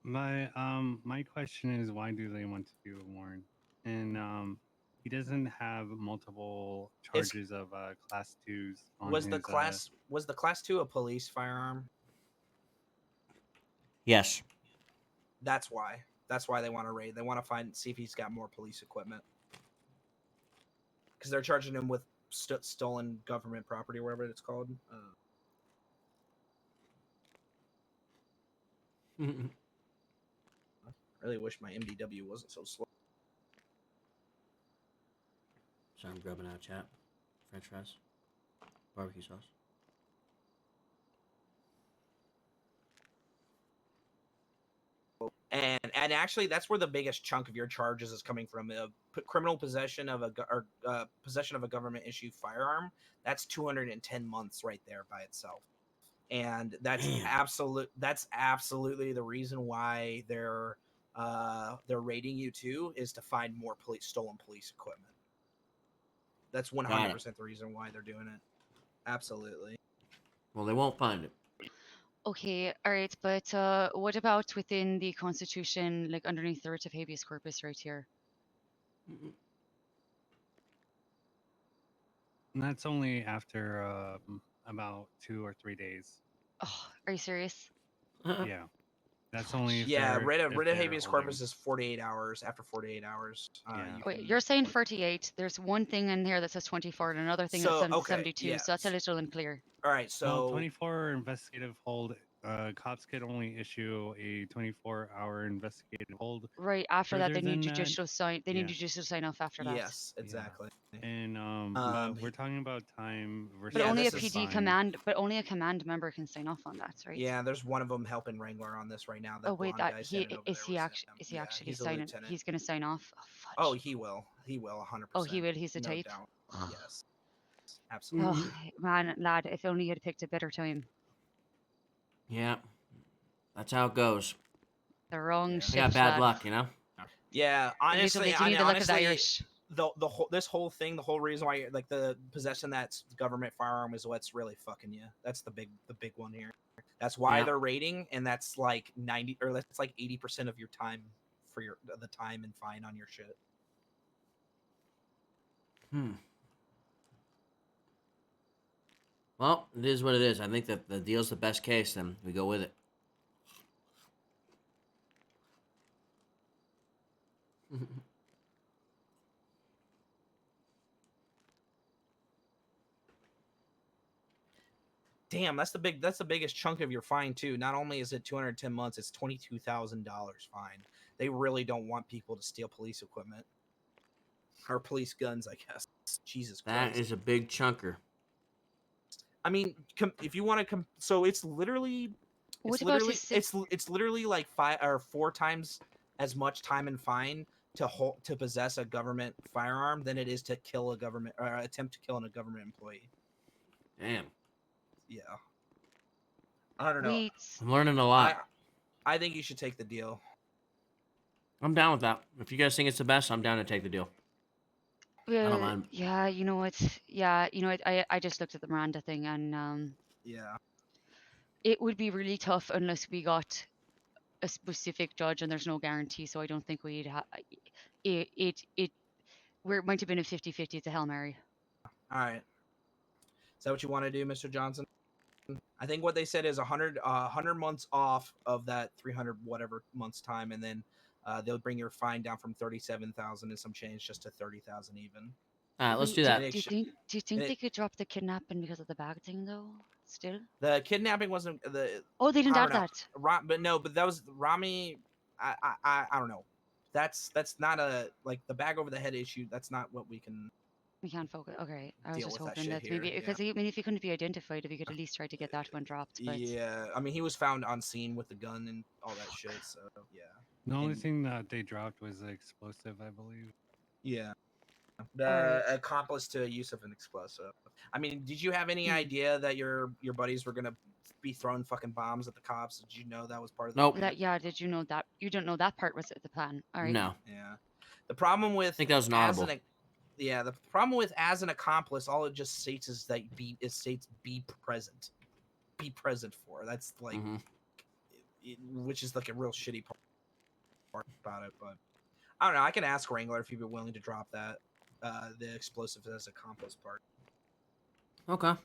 My question is, why do they want to do a warrant? And he doesn't have multiple charges of class 2s on was his, the class 2 a police firearm? Yes. That's why they want to raid. They want to see if he's got more police equipment, because they're charging him with stolen government property or whatever it's called. I really wish my MDW wasn't so slow. So I'm grubbing out chat. French fries. Barbecue sauce. And actually, that's where the biggest chunk of your charges is coming from. Criminal possession of possession of a government issued firearm. That's 210 months right there by itself. and that's Damn. absolutely the reason why they're raiding you too, is to find more stolen police equipment. That's 100% the reason why they're doing it. Absolutely. Well, they won't find it. Okay, all right, but what about within the Constitution, like underneath the writ of habeas corpus right here? And that's only after about 2 or 3 days. Oh, are you serious? Yeah, that's only if Yeah, they're writ of if they're habeas holding. corpus is 48 hours. After 48 hours, Yeah. you Wait, can- you're saying 48. There's one thing in here that says 24 and another thing that So, says okay, 72, so that's a yes. little unclear. All right, Well, so 24 investigative hold. Cops could only issue a 24-hour investigative hold. Right, after that Further they need than that, judicial sign they need yeah. judicial sign off after that. yes, exactly. And Um, but we're talking about time versus But Yeah, only a this is PD fine. command but only a command member can sign off on that, right? Yeah, there's one of them helping Wrangler on this right now. That Oh wait, blonde that guy he standing over is there he with actually him. is he Yeah, actually he's a signing lieutenant. he's gonna sign off? Oh fudge. Oh, he will. He will 100%. Oh, he will, he's the no type. doubt. Yes, Oh absolutely. man, lad, if only you'd picked a better time. Yeah, that's how it goes. The wrong Yeah. I shift, got bad lad. luck, you know. Yeah, A little honestly, bit, you need the luck of the honestly, Irish. the whole this whole thing, the whole reason why like the possession that government firearm is what's really fucking you. That's the big one here. That's why Yeah. they're raiding, and that's like 90 or that's like 80% of your time for the time and fine on your shit. Well, it is what it is. I think that the deal's the best case, then we go with it. Damn, that's the biggest chunk of your fine too. Not only is it 210 months, it's $22,000 fine. They really don't want people to steal police equipment or police guns, I guess. Jesus That Christ. is a big chunker. I mean, if you want to so it's literally What it's about literally his sick- it's literally like 5 or 4 times as much time and fine to possess a government firearm than it is to kill a government or attempt to kill a government employee. Damn, Yeah. I don't know. Wait, I'm learning a lot. I think you should take the deal. I'm down with that. If you guys think it's the best, I'm down to take the deal. don't mind. yeah, you know what? Yeah, you know what? I just looked at the Miranda thing, and Yeah. it would be really tough unless we got a specific judge, and there's no guarantee. So I don't think we'd have it. Where it might have been a 50-50. It's a Hail Mary. All right. Is that what you want to do, Mr. Johnson? I think what they said is 100 months off of that 300 whatever months time, and then they'll bring your fine down from 37,000 and some change just to 30,000 even. All right, let's Wait, do that. Do you think it- they could drop the kidnapping because of the bag thing though? Still? The kidnapping wasn't the Oh, they didn't I add don't know. that. but that was Rami. I don't know. That's not a like the bag over the head issue. That's not what we can. We can't focus. Okay, I was Deal just with that hoping shit that maybe here, because I mean, if he couldn't be identified, if he could at least try to get that one dropped. But Yeah, I mean he was found on scene with the gun and all that shit. So yeah. The only And- thing that they dropped was the explosive, I believe. Yeah. The Alright. accomplice to use of an explosive. I mean, did you have any Hmm. idea that your buddies were gonna be throwing fucking bombs at the cops? Did you know that was part of the Nope. plan? yeah, did you know that? You didn't know that part was the plan. All right. No, Yeah. The problem with I think that was an as audible. the problem with as an accomplice, all it just states is that states be present. Be present for. That's like Mhm. which is like a real shitty part about it, but I don't know. I can ask Wrangler if he'd be willing to drop that the explosive as accomplice part. Okay,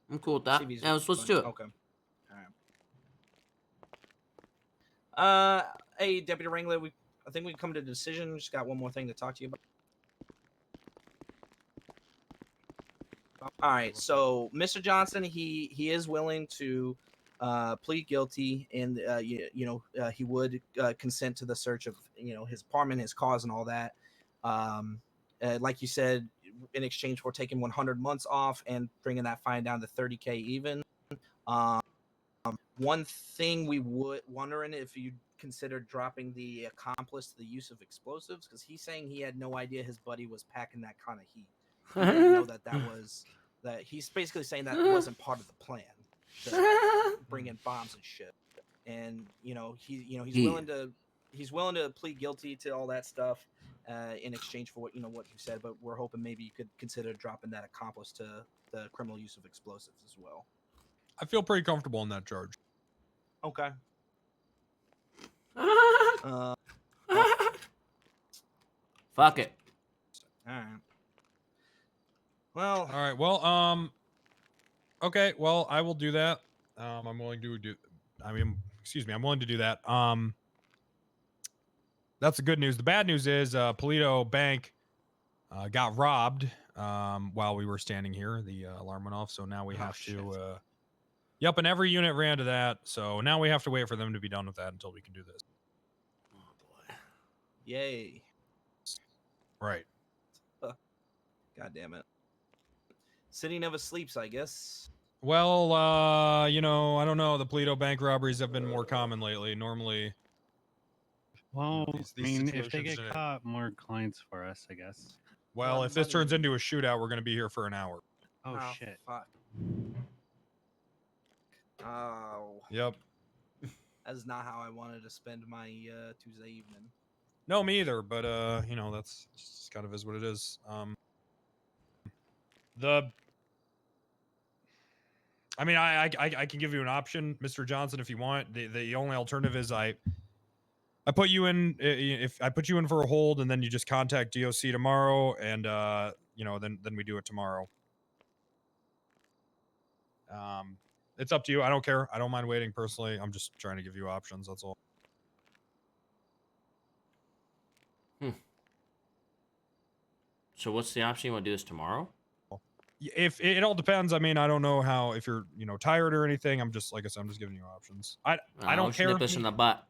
I'm cool with that. See if he's Yeah, let's willing. do it. Okay. All right. Hey, Deputy Wrangler, I think we come to a decision. Just got one more thing to talk to you about. All right. So, Mr. Johnson, he is willing to plead guilty, and he would consent to the search of his apartment, his cause, and all that. Like you said, in exchange for taking 100 months off and bringing that fine down to 30K even. One thing we would wondering if you consider dropping the accomplice to the use of explosives, because he's saying he had no idea his buddy was packing that kind of heat. He didn't know that was that. He's basically saying that wasn't part of the plan. to bring in bombs and shit. And he's Yeah. he's willing to plead guilty to all that stuff in exchange for what you said. But we're hoping maybe you could consider dropping that accomplice to the criminal use of explosives as well. I feel pretty comfortable in that charge. Okay. Fuck it. All right. Well, All right. Well, okay. Well, I will do that. I'm willing to do. I'm willing to do that. That's the good news. The bad news is Polito Bank got robbed while we were standing here. The alarm went off, so now we have to. Yep, and every unit ran to that, so now we have to wait for them to be done with that until we can do this. Oh boy. yay. Right. God damn it. City never sleeps, I guess. Well, I don't know. The Polito Bank robberies have been more common lately. Normally, Well, these I mean, if they situations get in it- caught, more clients for us, I guess. well, Well, if this money- turns into a shootout, we're going to be here for an hour. Oh, shit. Fuck. Oh, Yep. that's not how I wanted to spend my Tuesday evening. No, me either. But that's just kind of is what it is. I can give you an option, Mr. Johnson, if you want. The only alternative is I put you in if I put you in for a hold, and then you just contact DOC tomorrow, and then we do it tomorrow. It's up to you. I don't care. I don't mind waiting personally. I'm just trying to give you options. That's all. So what's the option? You want to do this tomorrow? If it all depends. I mean, I don't know how, if you're tired or anything. I'm just, like I said, I'm just giving you options. I don't let's care. Nip us in the butt.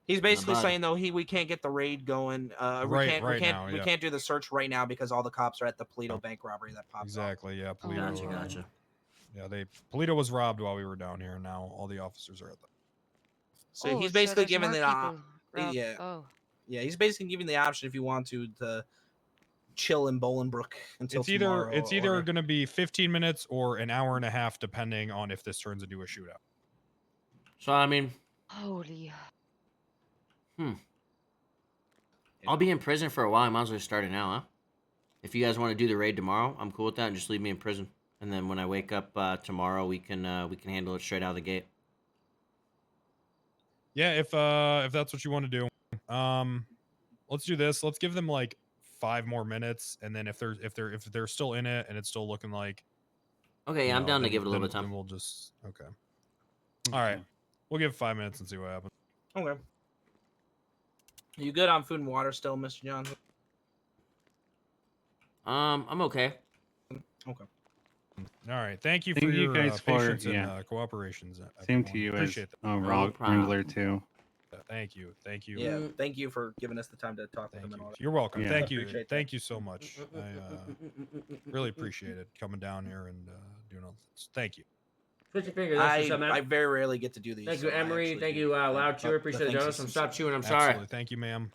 He's basically bud. saying though we can't get the raid going. Right now, we yeah. can't do the search right now because all the cops are at the Polito Bank robbery that popped off. Exactly. Yeah. Oh, Polito. Gotcha, gotcha. Yeah. Polito was robbed while we were down here. Now all the officers are at the. So Oh, he's basically there's giving more the people robbed. yeah. Oh. Yeah, he's basically giving the option if you want to chill in Bolingbrook until It's either tomorrow, or- going to be 15 minutes or an hour and a half, depending on if this turns into a shootout. So I mean, Holy. I'll be in prison for a while. I might as well start it now, huh? If you guys want to do the raid tomorrow, I'm cool with that, and just leave me in prison. And then when I wake up tomorrow, we can handle it straight out of the gate. Yeah, if that's what you want to do, let's do this. Let's give them like 5 more minutes, and then if they're still in it and it's still looking like. Okay, yeah, I'm down to give it a little bit of Then time. we'll just okay. All right, we'll give 5 minutes and see what happens. Okay. You good on food and water still, Mr. Johnson? I'm okay. Okay. All right, thank you for Thank you your guys for- patience yeah. and cooperations. Same everyone. to you as Appreciate Wrangler, too. that. Thank you. Yeah. Mm. Thank you for giving us the time to talk with Thank him and you. all that. You're welcome. Yeah. Thank you. Appreciate that. Thank you so much. I really appreciate it coming down here and doing all this. Thank you. Switch your fingers. I very rarely get to do these. Thank you, so I Emery. actually Thank do you, Loud the Chewer. Appreciate the thanks donuts. is I'm stop sincere. chewing. I'm sorry. Absolutely. Thank you, ma'am.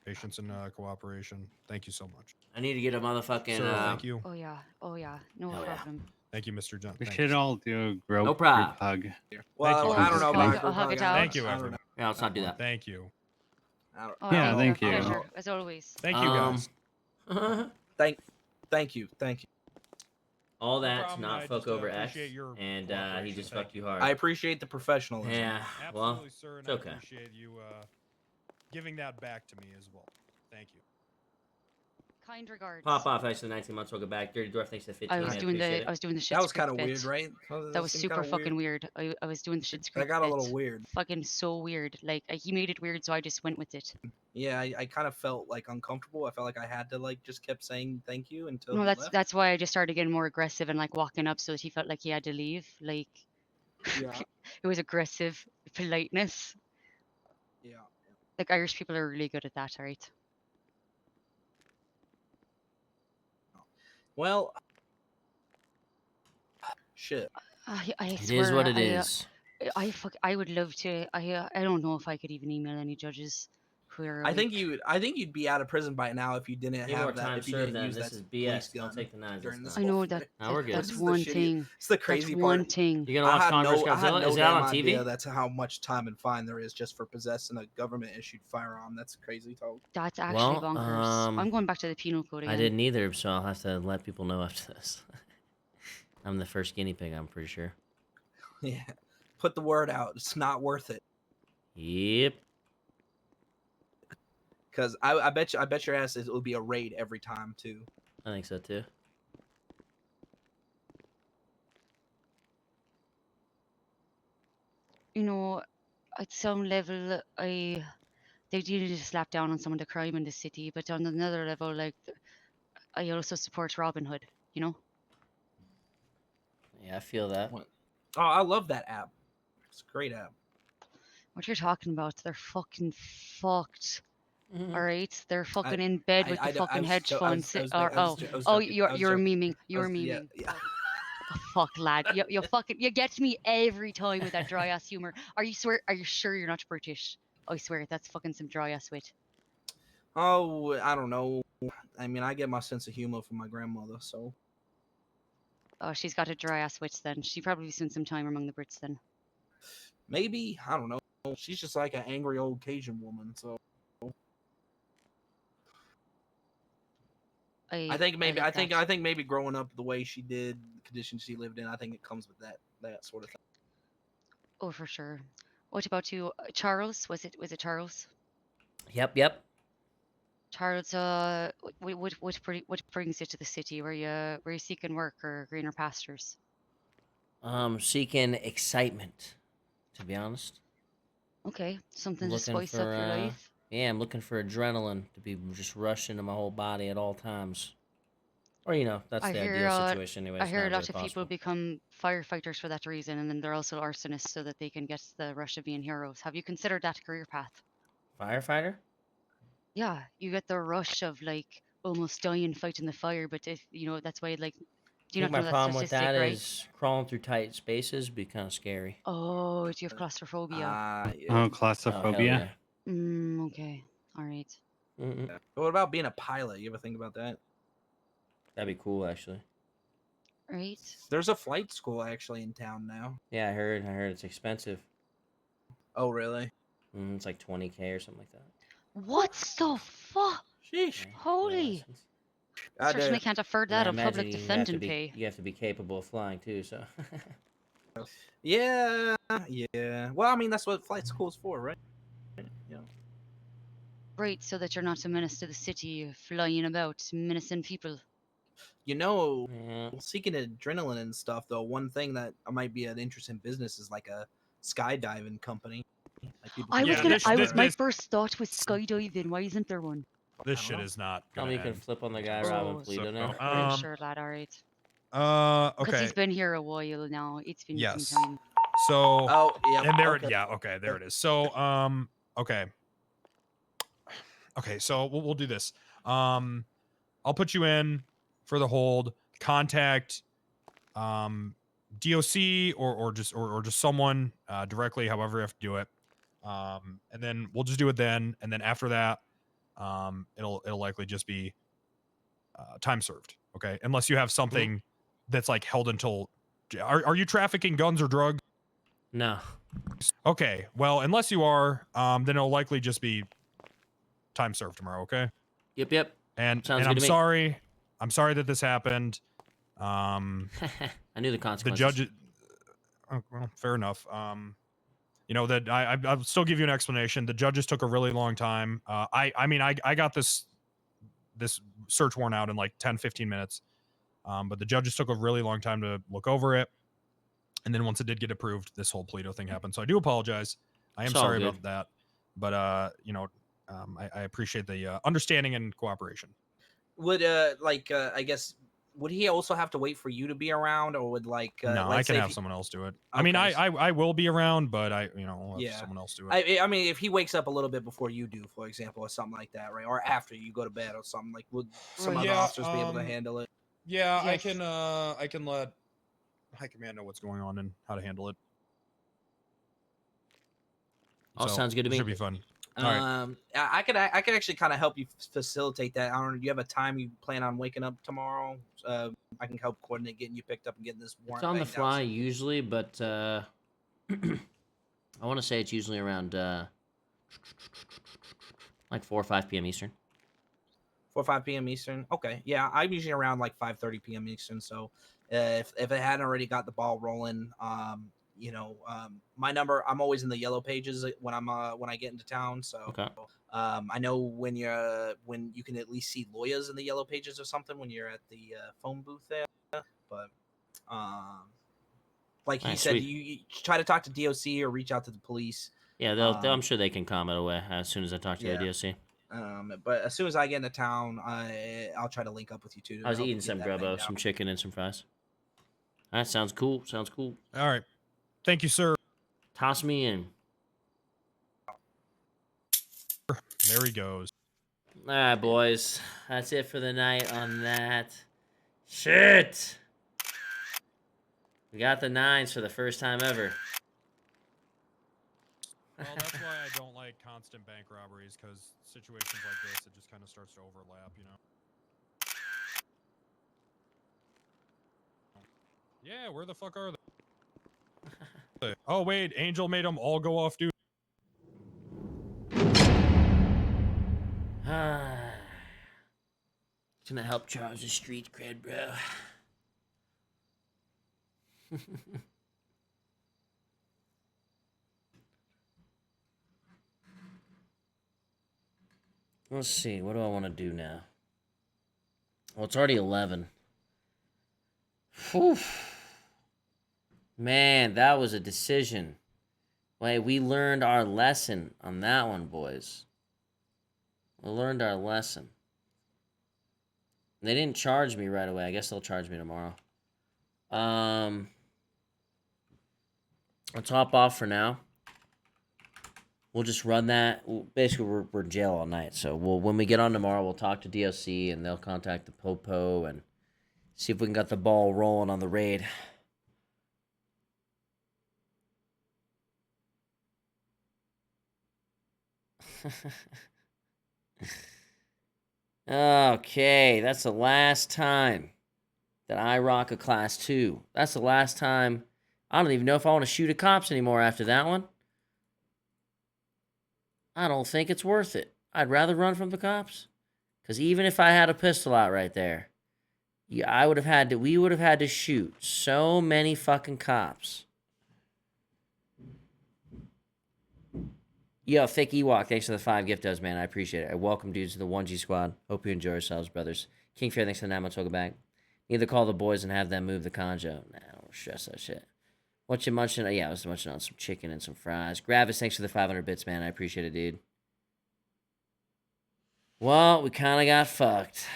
Patience and cooperation. Thank you so much. I need to get a motherfucking. Sir, thank you. Oh yeah. Oh yeah. No Hell yeah. problem. Thank you, Mr. John. We Thank should you. all do a group problem. hug. Well, you. I don't know Just about kidding. I'll hug it out. Thank you, I don't everyone. Yeah, let's not do that. Thank you. know. Oh, Yeah, it's thank a you. Pleasure, as always. Thank you, guys. Thank you. All No that to problem, I not fuck just, over X, appreciate your and he cooperation. just Thank fucked you you. hard. I appreciate the professionalism. Yeah, well, Absolutely, sir, and it's I okay. appreciate you giving that back to me as well. Thank you. Kind regards. pop off. Thanks for the 19 months. Welcome back. Dirty Dwarf. Thanks for the 15. I was doing the shit That was kind kind of weird, right? That was super fucking weird. I was doing the shit That script. got a bit. little weird. Fucking so weird. Like he made it weird, so I just went with it. Yeah, I kind of felt like uncomfortable. I felt like I had to like just kept saying thank you until. No, he that's left. that's why I just started getting more aggressive and like walking up, so that he felt like he had to leave. Like Yeah, it was aggressive politeness. yeah. Like Irish people are really good at that, alright? Well, shit. I It swear, is what it I, is. I would love to. I don't know if I could even email any judges. queer. I think you'd be out of prison by now if you didn't Need more have that. time If you served didn't then. use This that is police BS. Don't gun take the knives. during That's this I not- whole know that, thing. Now we're good. that's This is the one shitty- thing. It's the That's crazy one part. thing. You gonna watch Converse I had Godzilla? no Is that on damn TV? idea that's how much time and fine there is just for possessing a government issued firearm. That's crazy talk. That's actually Well, bonkers. I'm going back to the penal code again. I didn't either, so I'll have to let people know after this. I'm the first guinea pig, I'm pretty sure. Yeah, put the word out. It's not worth it. Yep. Because I bet your ass it will be a raid every time too. I think so too. You know, at some level, they do need to slap down on some of the crime in the city, but on another level, like, I also support Robin Hood. You know, Yeah, I feel that. What? Oh, I love that app. It's a great app. what you're talking about? They're fucking fucked. Mhm. All right, they're fucking in bed with the fucking hedge funds. You're memeing. You're memeing. Yeah. Oh, fuck, lad. You fucking you get me every time with that dry ass humor. Are you sure you're not British? I swear that's fucking some dry ass wit. Oh, I don't know. I mean, I get my sense of humor from my grandmother, so Oh, she's got a dry ass wit then. She probably spent some time among the Brits then. maybe I don't know. She's just like an angry old Cajun woman, so I think maybe like that. I think maybe growing up the way she did, the conditions she lived in, I think it comes with that sort of thing. Oh, for sure. What about you, Charles? Was it Charles? Yep. Charles, what brings you to the city? Were you seeking work or greener pastures? Seeking excitement, to be honest. Okay, something to Looking spice up for, your life. Yeah, I'm looking for adrenaline to be just rushing to my whole body at all times. Or, that's I the hear, ideal situation anyway. I It's hear not a lot really of people possible. become firefighters for that reason, and then they're also arsonists so that they can get the rush of being heroes. Have you considered that career path? Firefighter? Yeah, you get the rush of like almost dying fighting the fire, but if that's why like, do I you think not my know that problem with statistic, that right? is crawling through tight spaces would be kind of scary. Oh, do you have claustrophobia? Oh, Yeah. Oh, hell claustrophobia. yeah. Okay, all right. Mm-mm. What about being a pilot? You ever think about that? That'd be cool, actually. Right. There's a flight school actually in town now. Yeah, I heard it's expensive. Oh, really? It's like 20K or something like that. What the fuck? Sheesh. Yeah, Holy! license. Certainly can't afford And I that on imagine public you have to defendant be pay. you have to be capable of flying too. So. Yeah. Well, I mean, that's what flight school's for, right? Yeah. Right, so that you're not a menace to the city, flying about, menacing people. Yeah. Seeking adrenaline and stuff, though, one thing that might be an interesting business is like a skydiving company. Like people I can was do gonna. that. I was. My this- first thought was skydiving. Why isn't there one? This I don't shit know. is not Tell gonna me you can end. flip on the guy anytime robbing soon. Polito now. I'm sure, lad. All right. Because Okay. he's been here a while now. It's been Yes. some time. So Oh, yeah. and there okay. okay, there it is. So okay. Okay, so we'll do this. I'll put you in for the hold. Contact DOC or just someone directly, however you have to do it. And then we'll just do it then. And then after that, it'll likely just be time served. Okay, unless you have something that's like held until. Are you trafficking guns or drugs? No. Okay, well, unless you are, then it'll likely just be time served tomorrow. Okay. Yep. And Sounds and good I'm to me. sorry. I'm sorry that this happened. I knew the The consequences. judge. Oh, well, fair enough. That I'll still give you an explanation. The judges took a really long time. I mean, I got this search warrant out in like 10-15 minutes. But the judges took a really long time to look over it. And then once it did get approved, this whole Polito thing happened. So I do apologize. I am It's all sorry good. about that. But I appreciate the understanding and cooperation. Would I guess would he also have to wait for you to be around, or would like No, I let's can say if have he- someone else do it. I mean, Okay, I will be around, but I'll have Yeah. someone else do it. I mean, if he wakes up a little bit before you do, for example, or something like that, right? Or after you go to bed or something, like would some Right. other Yeah, officers be able to handle it? Yeah, I Yes. can let High Command know what's going on and how to handle it. All sounds good to it me. Should be fun. Alright. I could actually kind of help you facilitate that. I don't know. Do you have a time you plan on waking up tomorrow? I can help coordinate getting you picked up and getting this warrant. It's on the banged out fly so- usually, but I want to say it's usually around like 4 or 5 p.m. Eastern. 4 or 5 p.m. Eastern. Okay, yeah, I'm usually around like 5:30 p.m. Eastern. So if it hadn't already got the ball rolling, my number. I'm always in the yellow pages when I get into town. So Okay. I know when you can at least see lawyers in the yellow pages or something when you're at the phone booth there. But like he Alright, said, sweet. you try to talk to DOC or reach out to the police. Yeah, I'm sure they can calm it away as soon as I talk to Yeah. the DOC. But as soon as I get into town, I'll try to link up with you too. to I was help you eating get some that banged grubbo, out. some chicken, and some fries. That sounds cool. Sounds cool. All right. Thank you, sir. Toss me in. There he goes. All right, boys. That's it for the night on that. Shit. We got the 9s for the first time ever. Well, that's why I don't like constant bank robberies, because situations like this, it just kind of starts to overlap, you know? Yeah, where the fuck are they? Oh, wait, Angel made them all go off duty. It's gonna help Charles' street cred, bro. Let's see. What do I want to do now? Well, it's already 11. Whew. Man, that was a decision. Wait, we learned our lesson on that one, boys. We learned our lesson. They didn't charge me right away. I guess they'll charge me tomorrow. Let's hop off for now. We'll just run that. Basically, we're in jail all night. So when we get on tomorrow, we'll talk to DOC and they'll contact the Popo and see if we can get the ball rolling on the raid. Okay, that's the last time that I rock a class 2. That's the last time. I don't even know if I want to shoot at cops anymore after that one. I don't think it's worth it. I'd rather run from the cops. Because even if I had a pistol out right there, we would have had to shoot so many fucking cops. Yo, Thick Ewok, thanks for the 5 gift does, man. I appreciate it. Welcome, dudes, to the 1G squad. Hope you enjoy yourselves, brothers. King Fair, thanks for the 9 months. Welcome back. Either call the boys and have them move the conjo. Nah, I don't stress that shit. What you munching? Yeah, I was munching on some chicken and some fries. Gravis, thanks for the 500 bits, man. I appreciate it, dude. Well, we kind of got fucked.